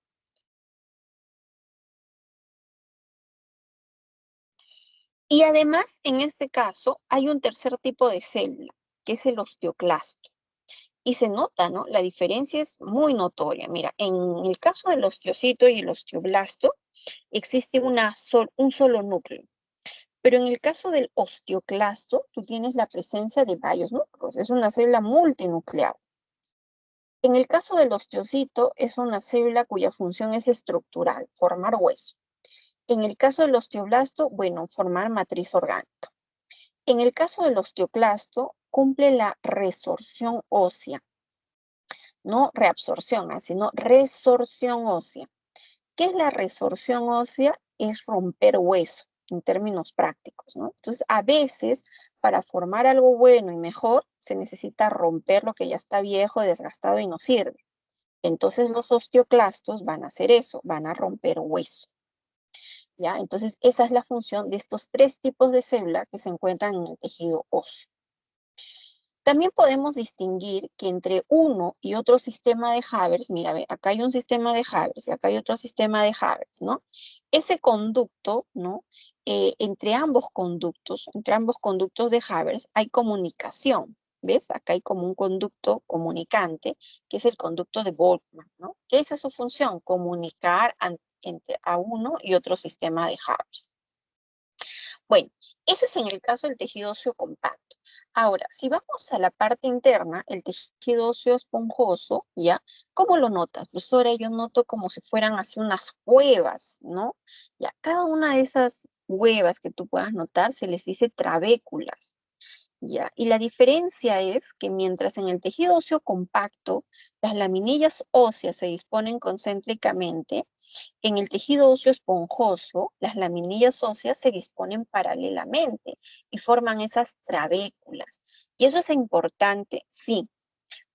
Y además, en este caso, hay un tercer tipo de célula, que es el osteoclasto. Y se nota, ¿no? La diferencia es muy notoria. Mira, en el caso del osteocito y el osteoblasto, existe un solo núcleo. Pero en el caso del osteoclasto, tú tienes la presencia de varios núcleos. Es una célula multinuclear. En el caso del osteocito, es una célula cuya función es estructural, formar hueso. En el caso del osteoblasto, bueno, formar matriz orgánica. En el caso del osteoclasto, cumple la resorción ósea, no reabsorción, sino resorción ósea. ¿Qué es la resorción ósea? Es romper hueso, en términos prácticos, ¿no? Entonces, a veces, para formar algo bueno y mejor, se necesita romper lo que ya está viejo, desgastado y no sirve. Entonces, los osteoclastos van a hacer eso, van a romper hueso, ¿ya? Entonces, esa es la función de estos tres tipos de célula que se encuentran en el tejido óseo. También podemos distinguir que entre uno y otro sistema de Haber, mira, ve, acá hay un sistema de Haber y acá hay otro sistema de Haber, ¿no? Ese conducto, ¿no? Entre ambos conductos de Haber hay comunicación, ¿ves? Acá hay como un conducto comunicante, que es el conducto de Boltzmann, ¿no? ¿Qué es su función? Comunicar entre a uno y otro sistema de Haber. Bueno, eso es en el caso del tejido óseo compacto. Ahora, si vamos a la parte interna, el tejido óseo esponjoso, ¿ya? ¿Cómo lo notas? Profesora, yo noto como si fueran así unas cuevas, ¿no? Ya, cada una de esas cuevas que tú puedas notar se les dice trabéculas. ¿Ya? Y la diferencia es que mientras en el tejido óseo compacto las laminillas óseas se disponen concéntricamente, en el tejido óseo esponjoso las laminillas óseas se disponen paralelamente y forman esas trabéculas. Y eso es importante, sí,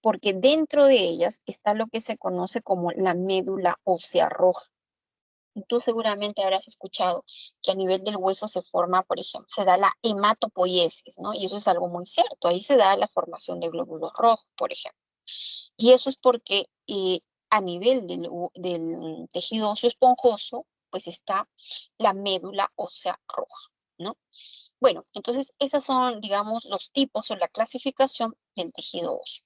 porque dentro de ellas está lo que se conoce como la médula ósea roja. Tú seguramente habrás escuchado que a nivel del hueso se forma, por ejemplo, se da la hematopoiesis, ¿no? Y eso es algo muy cierto. Ahí se da la formación de glóbulos rojos, por ejemplo. Y eso es porque a nivel del tejido óseo esponjoso, pues está la médula ósea roja, ¿no? Bueno, entonces esos son, digamos, los tipos o la clasificación del tejido óseo.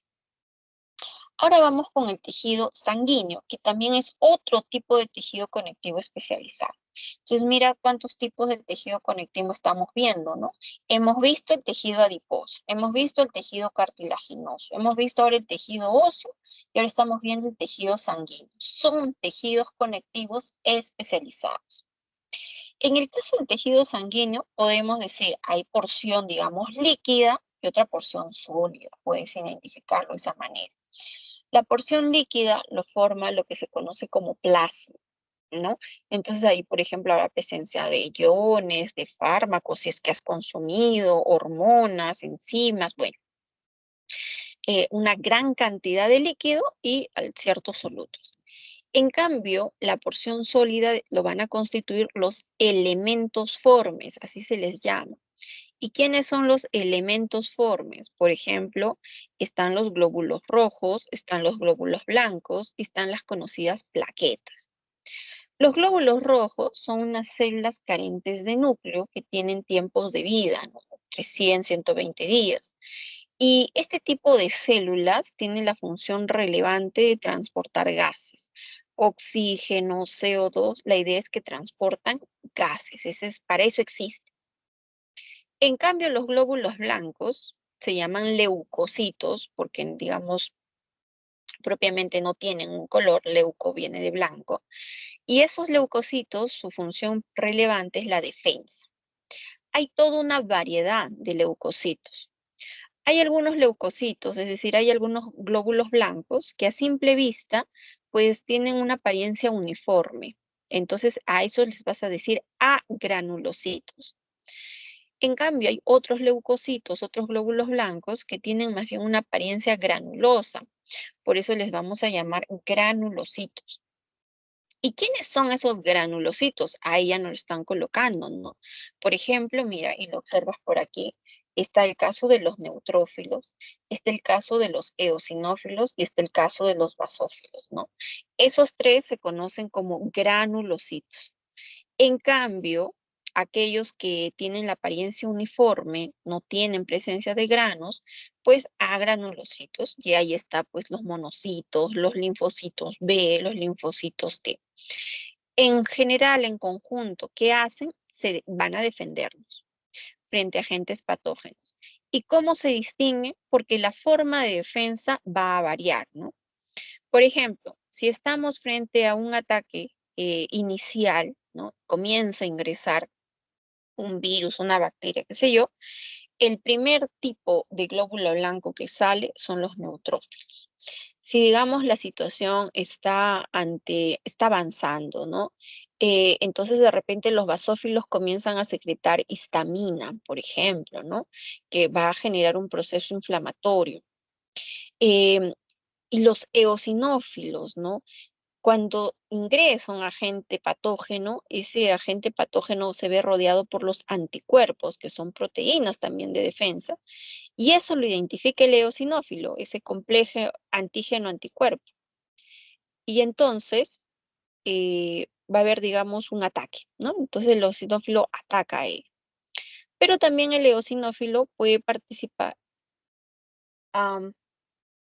Ahora vamos con el tejido sanguíneo, que también es otro tipo de tejido conectivo especializado. Entonces, mira cuántos tipos de tejido conectivo estamos viendo, ¿no? Hemos visto el tejido adiposo, hemos visto el tejido cartilaginoso, hemos visto ahora el tejido óseo y ahora estamos viendo el tejido sanguíneo. Son tejidos conectivos especializados. En el caso del tejido sanguíneo, podemos decir, hay porción, digamos, líquida y otra porción sólida. Puedes identificarlo de esa manera. La porción líquida lo forma lo que se conoce como plasma, ¿no? Entonces ahí, por ejemplo, habrá presencia de iones, de fármacos, si es que has consumido, hormonas, enzimas, bueno, una gran cantidad de líquido y ciertos solutos. En cambio, la porción sólida lo van a constituir los elementos formes, así se les llama. ¿Y quiénes son los elementos formes? Por ejemplo, están los glóbulos rojos, están los glóbulos blancos y están las conocidas plaquetas. Los glóbulos rojos son unas células carentes de núcleo que tienen tiempos de vida, ¿no? Entre 100 y 120 días. Y este tipo de células tienen la función relevante de transportar gases, oxígeno, CO2. La idea es que transportan gases, para eso existen. En cambio, los glóbulos blancos se llaman leucocitos porque, digamos, propiamente no tienen un color, leuco viene de blanco, y esos leucocitos, su función relevante es la defensa. Hay toda una variedad de leucocitos. Hay algunos leucocitos, es decir, hay algunos glóbulos blancos que a simple vista, pues tienen una apariencia uniforme. Entonces, a eso les vas a decir agranulocitos. En cambio, hay otros leucocitos, otros glóbulos blancos que tienen más bien una apariencia granulosa. Por eso les vamos a llamar granulocitos. ¿Y quiénes son esos granulocitos? Ahí ya nos lo están colocando, ¿no? Por ejemplo, mira, y lo observas por aquí, está el caso de los neutrófilos, está el caso de los eosinófilos y está el caso de los basófilos, ¿no? Esos tres se conocen como granulocitos. En cambio, aquellos que tienen la apariencia uniforme, no tienen presencia de granos, pues agranulocitos, y ahí está pues los monocitos, los linfocitos B, los linfocitos T. En general, en conjunto, ¿qué hacen? Se van a defendernos frente a agentes patógenos. ¿Y cómo se distingue? Porque la forma de defensa va a variar, ¿no? Por ejemplo, si estamos frente a un ataque inicial, ¿no? Comienza a ingresar un virus, una bacteria, qué sé yo, el primer tipo de glóbulo blanco que sale son los neutrófilos. Si digamos la situación está avanzando, ¿no? Entonces de repente los basófilos comienzan a secretar histamina, por ejemplo, ¿no? Que va a generar un proceso inflamatorio. Em, y los eosinófilos, ¿no? Cuando ingresa un agente patógeno, ese agente patógeno se ve rodeado por los anticuerpos, que son proteínas también de defensa, y eso lo identifica el eosinófilo, ese complejo antígeno-anticuerpo. Y entonces va a haber, digamos, un ataque, ¿no? Entonces el eosinófilo ataca a él. Pero también el eosinófilo puede participar,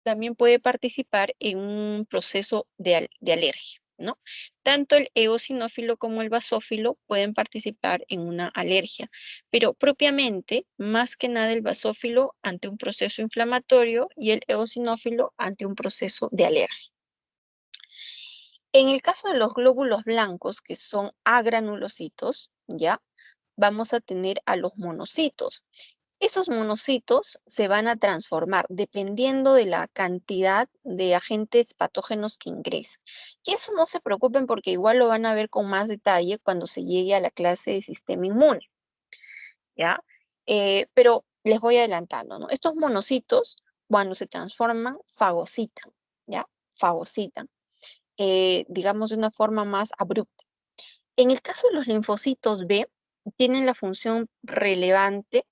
también puede participar en un proceso de alergia, ¿no? Tanto el eosinófilo como el basófilo pueden participar en una alergia, pero propiamente, más que nada el basófilo ante un proceso inflamatorio y el eosinófilo ante un proceso de alergia. En el caso de los glóbulos blancos, que son agranulocitos, ¿ya? Vamos a tener a los monocitos. Esos monocitos se van a transformar dependiendo de la cantidad de agentes patógenos que ingresen. Y eso no se preocupen porque igual lo van a ver con más detalle cuando se llegue a la clase de sistema inmune, ¿ya? Pero les voy adelantando, ¿no? Estos monocitos, cuando se transforman, fagocitan, ¿ya? Fagocitan, digamos de una forma más abrupta. En el caso de los linfocitos B, tienen la función relevante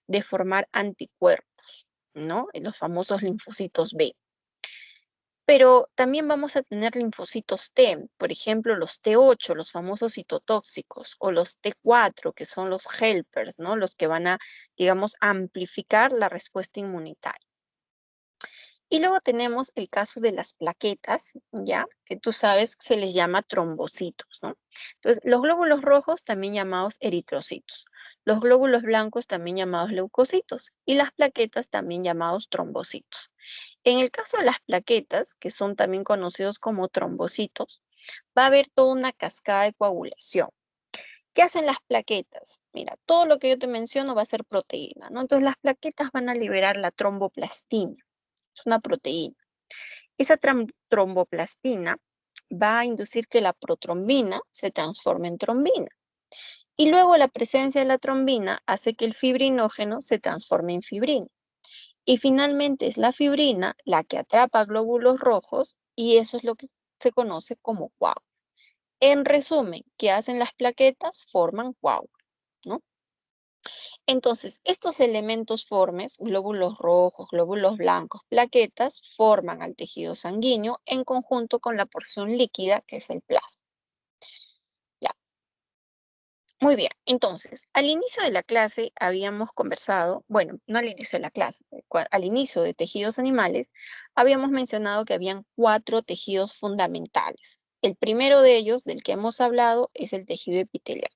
de formar anticuerpos, ¿no? Los famosos linfocitos B. Pero también vamos a tener linfocitos T, por ejemplo, los T8, los famosos citotóxicos, o los T4, que son los helpers, ¿no? Los que van a, digamos, amplificar la respuesta inmunitaria. Y luego tenemos el caso de las plaquetas, ¿ya? Que tú sabes que se les llama trombocitos, ¿no? Entonces, los glóbulos rojos, también llamados eritrocitos. Los glóbulos blancos, también llamados leucocitos. Y las plaquetas, también llamados trombocitos. En el caso de las plaquetas, que son también conocidos como trombocitos, va a haber toda una cascada de coagulación. ¿Qué hacen las plaquetas? Mira, todo lo que yo te menciono va a ser proteína, ¿no? Entonces, las plaquetas van a liberar la tromboplastina. Es una proteína. Esa tromboplastina va a inducir que la protrombina se transforme en trombina. Y luego la presencia de la trombina hace que el fibrinógeno se transforme en fibrina. Y finalmente es la fibrina la que atrapa glóbulos rojos y eso es lo que se conoce como coágulo. En resumen, ¿qué hacen las plaquetas? Forman coágulo, ¿no? Entonces, estos elementos formes, glóbulos rojos, glóbulos blancos, plaquetas, forman al tejido sanguíneo en conjunto con la porción líquida que es el plasma. Ya. Muy bien, entonces, al inicio de la clase habíamos conversado, bueno, no al inicio de la clase, al inicio de tejidos animales, habíamos mencionado que habían 4 tejidos fundamentales. El primero de ellos, del que hemos hablado, es el tejido epitelial.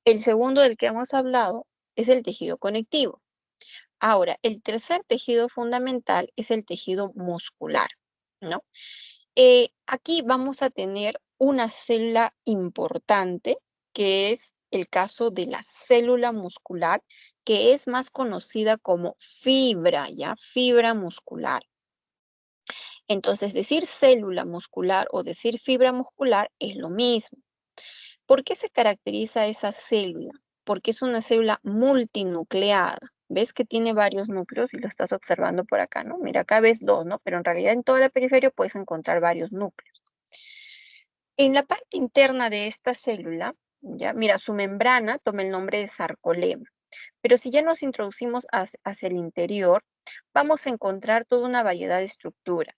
El segundo del que hemos hablado es el tejido conectivo. Ahora, el tercer tejido fundamental es el tejido muscular, ¿no? Aquí vamos a tener una célula importante, que es el caso de la célula muscular, que es más conocida como fibra, ¿ya? Fibra muscular. Entonces, decir célula muscular o decir fibra muscular es lo mismo. ¿Por qué se caracteriza esa célula? Porque es una célula multinucleada. ¿Ves que tiene varios núcleos y lo estás observando por acá, ¿no? Mira, acá ves 2, ¿no? Pero en realidad en toda la periferia puedes encontrar varios núcleos. En la parte interna de esta célula, ya, mira, su membrana toma el nombre de sarcolema. Pero si ya nos introducimos hacia el interior, vamos a encontrar toda una variedad de estructuras.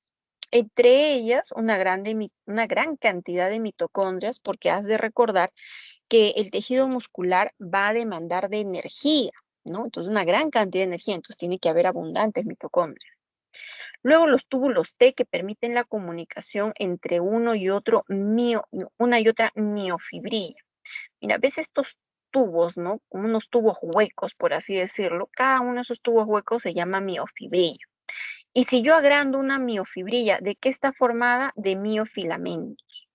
Entre ellas, una gran cantidad de mitocondrias, porque has de recordar que el tejido muscular va a demandar de energía, ¿no? Entonces, una gran cantidad de energía, entonces tiene que haber abundantes mitocondrias. Luego los túbulos T que permiten la comunicación entre una y otra miofibrilla. Mira, ves estos tubos, ¿no? Como unos tubos huecos, por así decirlo. Cada uno de esos tubos huecos se llama miofibrilla. Y si yo agrando una miofibrilla, ¿de qué está formada? De miofilamentos.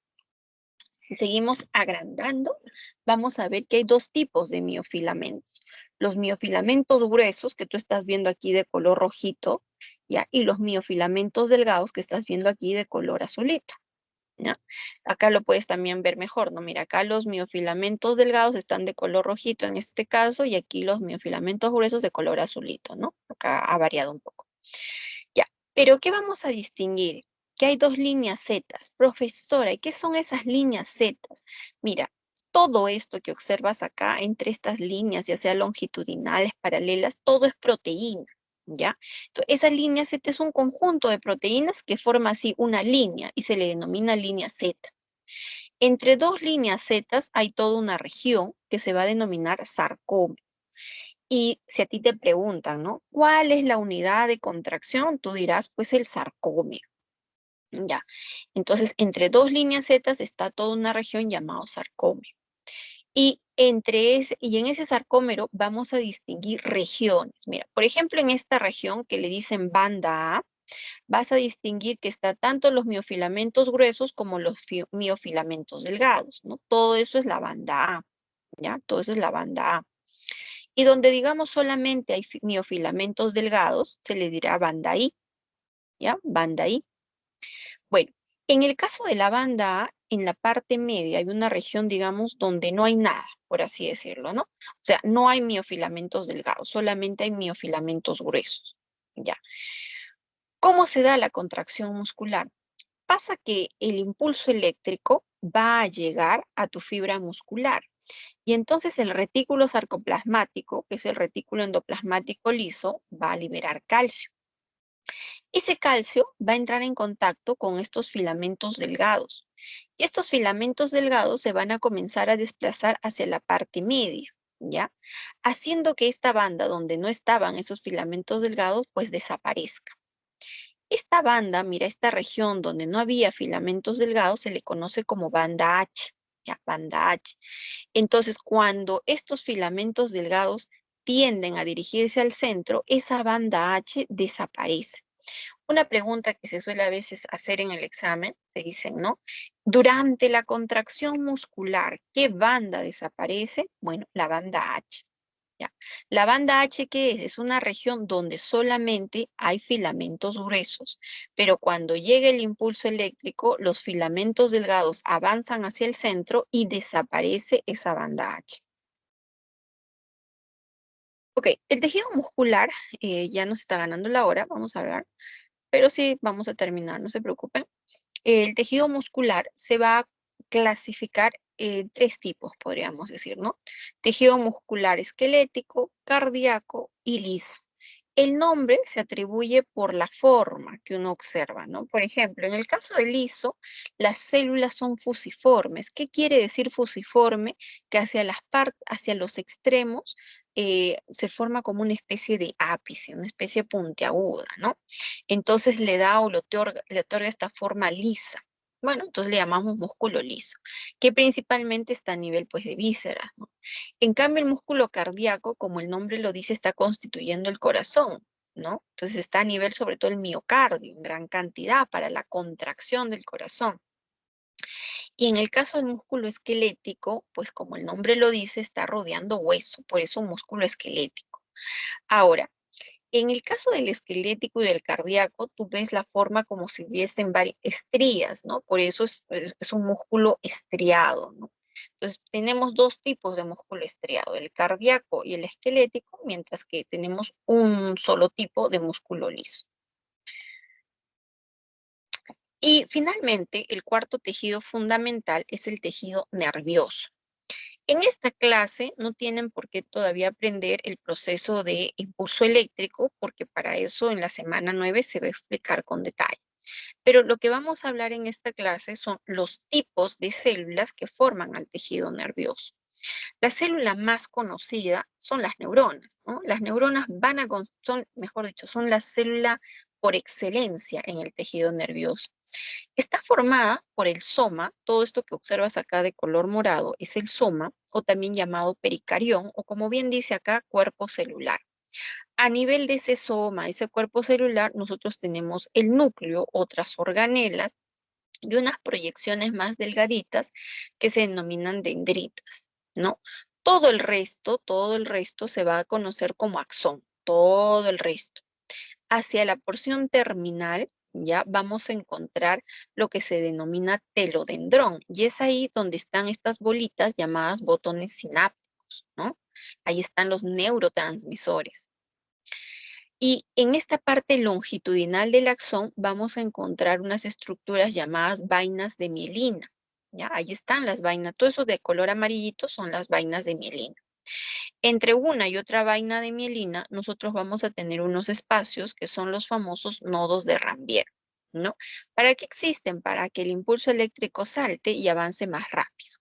Si seguimos agrandando, vamos a ver que hay 2 tipos de miofilamentos. Los miofilamentos gruesos, que tú estás viendo aquí de color rojito, ¿ya? Y los miofilamentos delgados, que estás viendo aquí de color azulito, ¿ya? Acá lo puedes también ver mejor, ¿no? Mira, acá los miofilamentos delgados están de color rojito en este caso, y aquí los miofilamentos gruesos de color azulito, ¿no? Acá ha variado un poco. Ya, pero ¿qué vamos a distinguir? Que hay 2 líneas Z. Profesora, ¿y qué son esas líneas Z? Mira, todo esto que observas acá entre estas líneas, ya sea longitudinales, paralelas, todo es proteína, ¿ya? Entonces, esa línea Z es un conjunto de proteínas que forma así una línea y se le denomina línea Z. Entre 2 líneas Z hay toda una región que se va a denominar sarcómero. Y si a ti te preguntan, ¿no? ¿Cuál es la unidad de contracción? Tú dirás, pues el sarcómero. Ya. Entonces, entre 2 líneas Z está toda una región llamada sarcómero. Y en ese sarcómero vamos a distinguir regiones. Mira, por ejemplo, en esta región que le dicen banda A, vas a distinguir que está tanto los miofilamentos gruesos como los miofilamentos delgados, ¿no? Todo eso es la banda A, ¿ya? Todo eso es la banda A. Y donde digamos solamente hay miofilamentos delgados, se le dirá banda I, ¿ya? Banda I. Bueno, en el caso de la banda A, en la parte media hay una región, digamos, donde no hay nada, por así decirlo, ¿no? O sea, no hay miofilamentos delgados, solamente hay miofilamentos gruesos, ¿ya? ¿Cómo se da la contracción muscular? Pasa que el impulso eléctrico va a llegar a tu fibra muscular. Y entonces el retículo sarcoplasmático, que es el retículo endoplasmático liso, va a liberar calcio. Ese calcio va a entrar en contacto con estos filamentos delgados. Y estos filamentos delgados se van a comenzar a desplazar hacia la parte media, ¿ya? Haciendo que esta banda donde no estaban esos filamentos delgados, pues desaparezca. Esta banda, mira, esta región donde no había filamentos delgados se le conoce como banda H, ¿ya? Banda H. Entonces, cuando estos filamentos delgados tienden a dirigirse al centro, esa banda H desaparece. Una pregunta que se suele a veces hacer en el examen, te dicen, ¿no? Durante la contracción muscular, ¿qué banda desaparece? Bueno, la banda H. ¿Ya? La banda H, ¿qué es? Es una región donde solamente hay filamentos gruesos, pero cuando llega el impulso eléctrico, los filamentos delgados avanzan hacia el centro y desaparece esa banda H. Ok, el tejido muscular, ya nos está ganando la hora, vamos a hablar, pero sí vamos a terminar, no se preocupen. El tejido muscular se va a clasificar en tres tipos, podríamos decir, ¿no? Tejido muscular esquelético, cardíaco y liso. El nombre se atribuye por la forma que uno observa, ¿no? Por ejemplo, en el caso del liso, las células son fusiformes. ¿Qué quiere decir fusiforme? Que hacia los extremos se forma como una especie de ápice, una especie puntiaguda, ¿no? Entonces le otorga esta forma lisa. Bueno, entonces le llamamos músculo liso, que principalmente está a nivel, pues, de vísceras, ¿no? En cambio, el músculo cardíaco, como el nombre lo dice, está constituyendo el corazón, ¿no? Entonces está a nivel sobre todo el miocardio, en gran cantidad para la contracción del corazón. Y en el caso del músculo esquelético, pues como el nombre lo dice, está rodeando hueso, por eso un músculo esquelético. Ahora, en el caso del esquelético y del cardíaco, tú ves la forma como si hubiesen varias estrías, ¿no? Por eso es un músculo estriado, ¿no? Entonces, tenemos dos tipos de músculo estriado, el cardíaco y el esquelético, mientras que tenemos un solo tipo de músculo liso. Y finalmente, el cuarto tejido fundamental es el tejido nervioso. En esta clase no tienen por qué todavía aprender el proceso de impulso eléctrico, porque para eso en la semana 9 se va a explicar con detalle. Pero lo que vamos a hablar en esta clase son los tipos de células que forman al tejido nervioso. La célula más conocida son las neuronas, ¿no? Las neuronas son, mejor dicho, son la célula por excelencia en el tejido nervioso. Está formada por el soma, todo esto que observas acá de color morado es el soma, o también llamado pericarión, o como bien dice acá, cuerpo celular. A nivel de ese soma, ese cuerpo celular, nosotros tenemos el núcleo, otras organelas y unas proyecciones más delgaditas que se denominan dendritas, ¿no? Todo el resto se va a conocer como axón, todo el resto. Hacia la porción terminal, ya vamos a encontrar lo que se denomina telodendrón, y es ahí donde están estas bolitas llamadas botones sinápticos, ¿no? Ahí están los neurotransmisores. Y en esta parte longitudinal del axón vamos a encontrar unas estructuras llamadas vainas de mielina, ¿ya? Ahí están las vainas, todo eso de color amarillito son las vainas de mielina. Entre una y otra vaina de mielina, nosotros vamos a tener unos espacios que son los famosos nodos de Rambier, ¿no? ¿Para qué existen? Para que el impulso eléctrico salte y avance más rápido.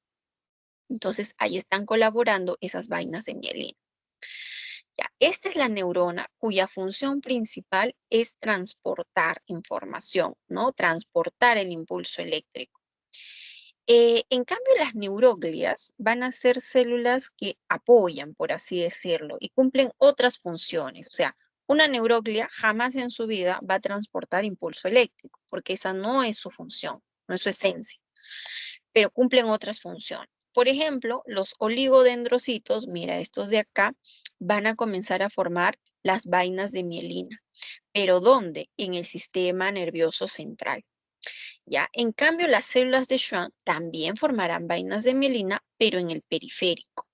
Entonces, ahí están colaborando esas vainas de mielina. Ya, esta es la neurona cuya función principal es transportar información, ¿no? Transportar el impulso eléctrico. En cambio, las neuroglias van a ser células que apoyan, por así decirlo, y cumplen otras funciones. O sea, una neuroglia jamás en su vida va a transportar impulso eléctrico, porque esa no es su función, no es su esencia, pero cumplen otras funciones. Por ejemplo, los oligodendrocitos, mira, estos de acá, van a comenzar a formar las vainas de mielina. ¿Pero dónde? En el sistema nervioso central. ¿Ya? En cambio, las células de Schwann también formarán vainas de mielina, pero en el periférico.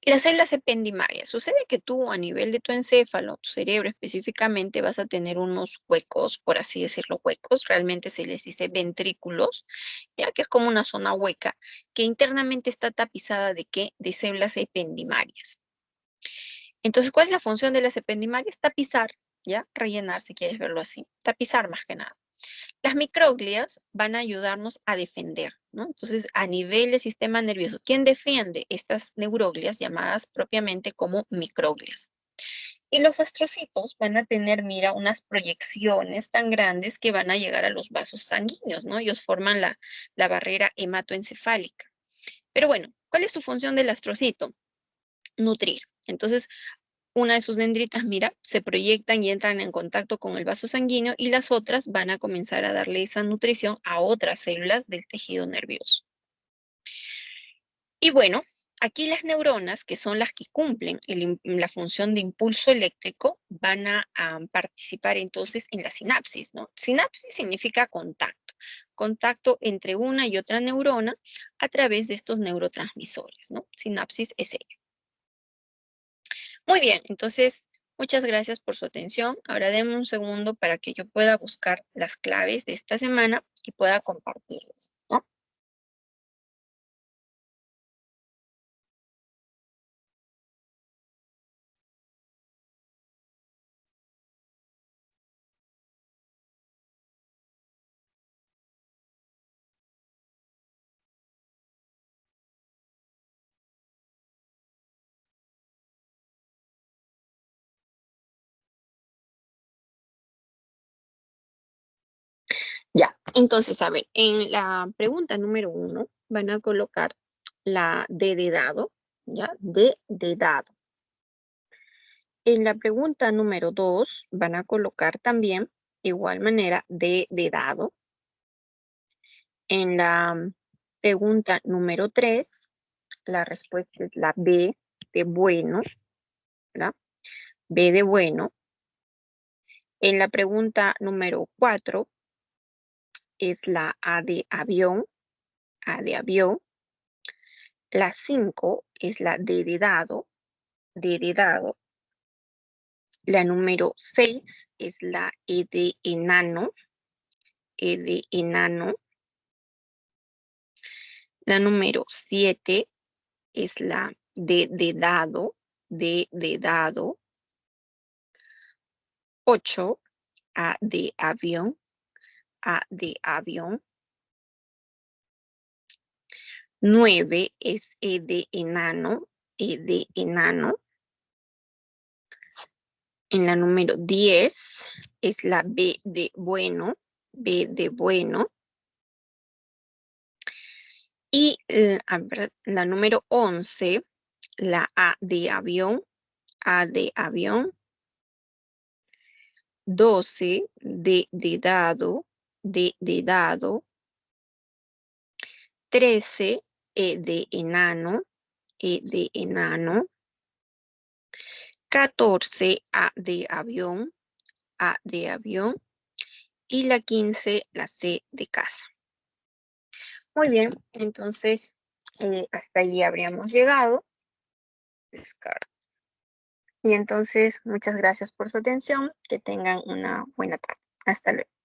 Las células ependimarias. Sucede que tú a nivel de tu encéfalo, tu cerebro específicamente, vas a tener unos huecos, por así decirlo, huecos. Realmente se les dice ventrículos, ya que es como una zona hueca, que internamente está tapizada de ¿qué? De células ependimarias. Entonces, ¿cuál es la función de las ependimarias? Tapizar, ¿ya? Rellenar, si quieres verlo así. Tapizar más que nada. Las microglias van a ayudarnos a defender, ¿no? Entonces, a nivel del sistema nervioso, ¿quién defiende estas neuroglias llamadas propiamente como microglias? Y los astrocitos van a tener, mira, unas proyecciones tan grandes que van a llegar a los vasos sanguíneos, ¿no? Ellos forman la barrera hematoencefálica. Pero bueno, ¿cuál es su función del astrocito? Nutrir. Entonces, una de sus dendritas, mira, se proyectan y entran en contacto con el vaso sanguíneo y las otras van a comenzar a darle esa nutrición a otras células del tejido nervioso. Y bueno, aquí las neuronas, que son las que cumplen la función de impulso eléctrico, van a participar entonces en la sinapsis, ¿no? Sinapsis significa contacto, contacto entre una y otra neurona a través de estos neurotransmisores, ¿no? Sinapsis es ello. Muy bien, entonces, muchas gracias por su atención. Ahora denme un segundo para que yo pueda buscar las claves de esta semana y pueda compartirlas, ¿no? Ya, entonces, a ver, en la pregunta número 1 van a colocar la D de dado, ¿ya? D de dado. En la pregunta número 2 van a colocar también, igual manera, D de dado. En la pregunta número 3, la respuesta es la B de bueno, ¿verdad? B de bueno. En la pregunta número 4 es la A de avión, A de avión. La 5 es la D de dado, D de dado. La número 6 es la E de enano, E de enano. La número 7 es la D de dado, D de dado. 8, A de avión, A de avión. 9 es E de enano, E de enano. En la número 10 es la B de bueno, B de bueno. Y la número 11, la A de avión, A de avión. 12, D de dado, D de dado. 13, E de enano, E de enano. 14, A de avión, A de avión. Y la 15, la C de casa. Muy bien, entonces hasta allí habríamos llegado. Descarto. Y entonces, muchas gracias por su atención. Que tengan una buena tarde. Hasta luego.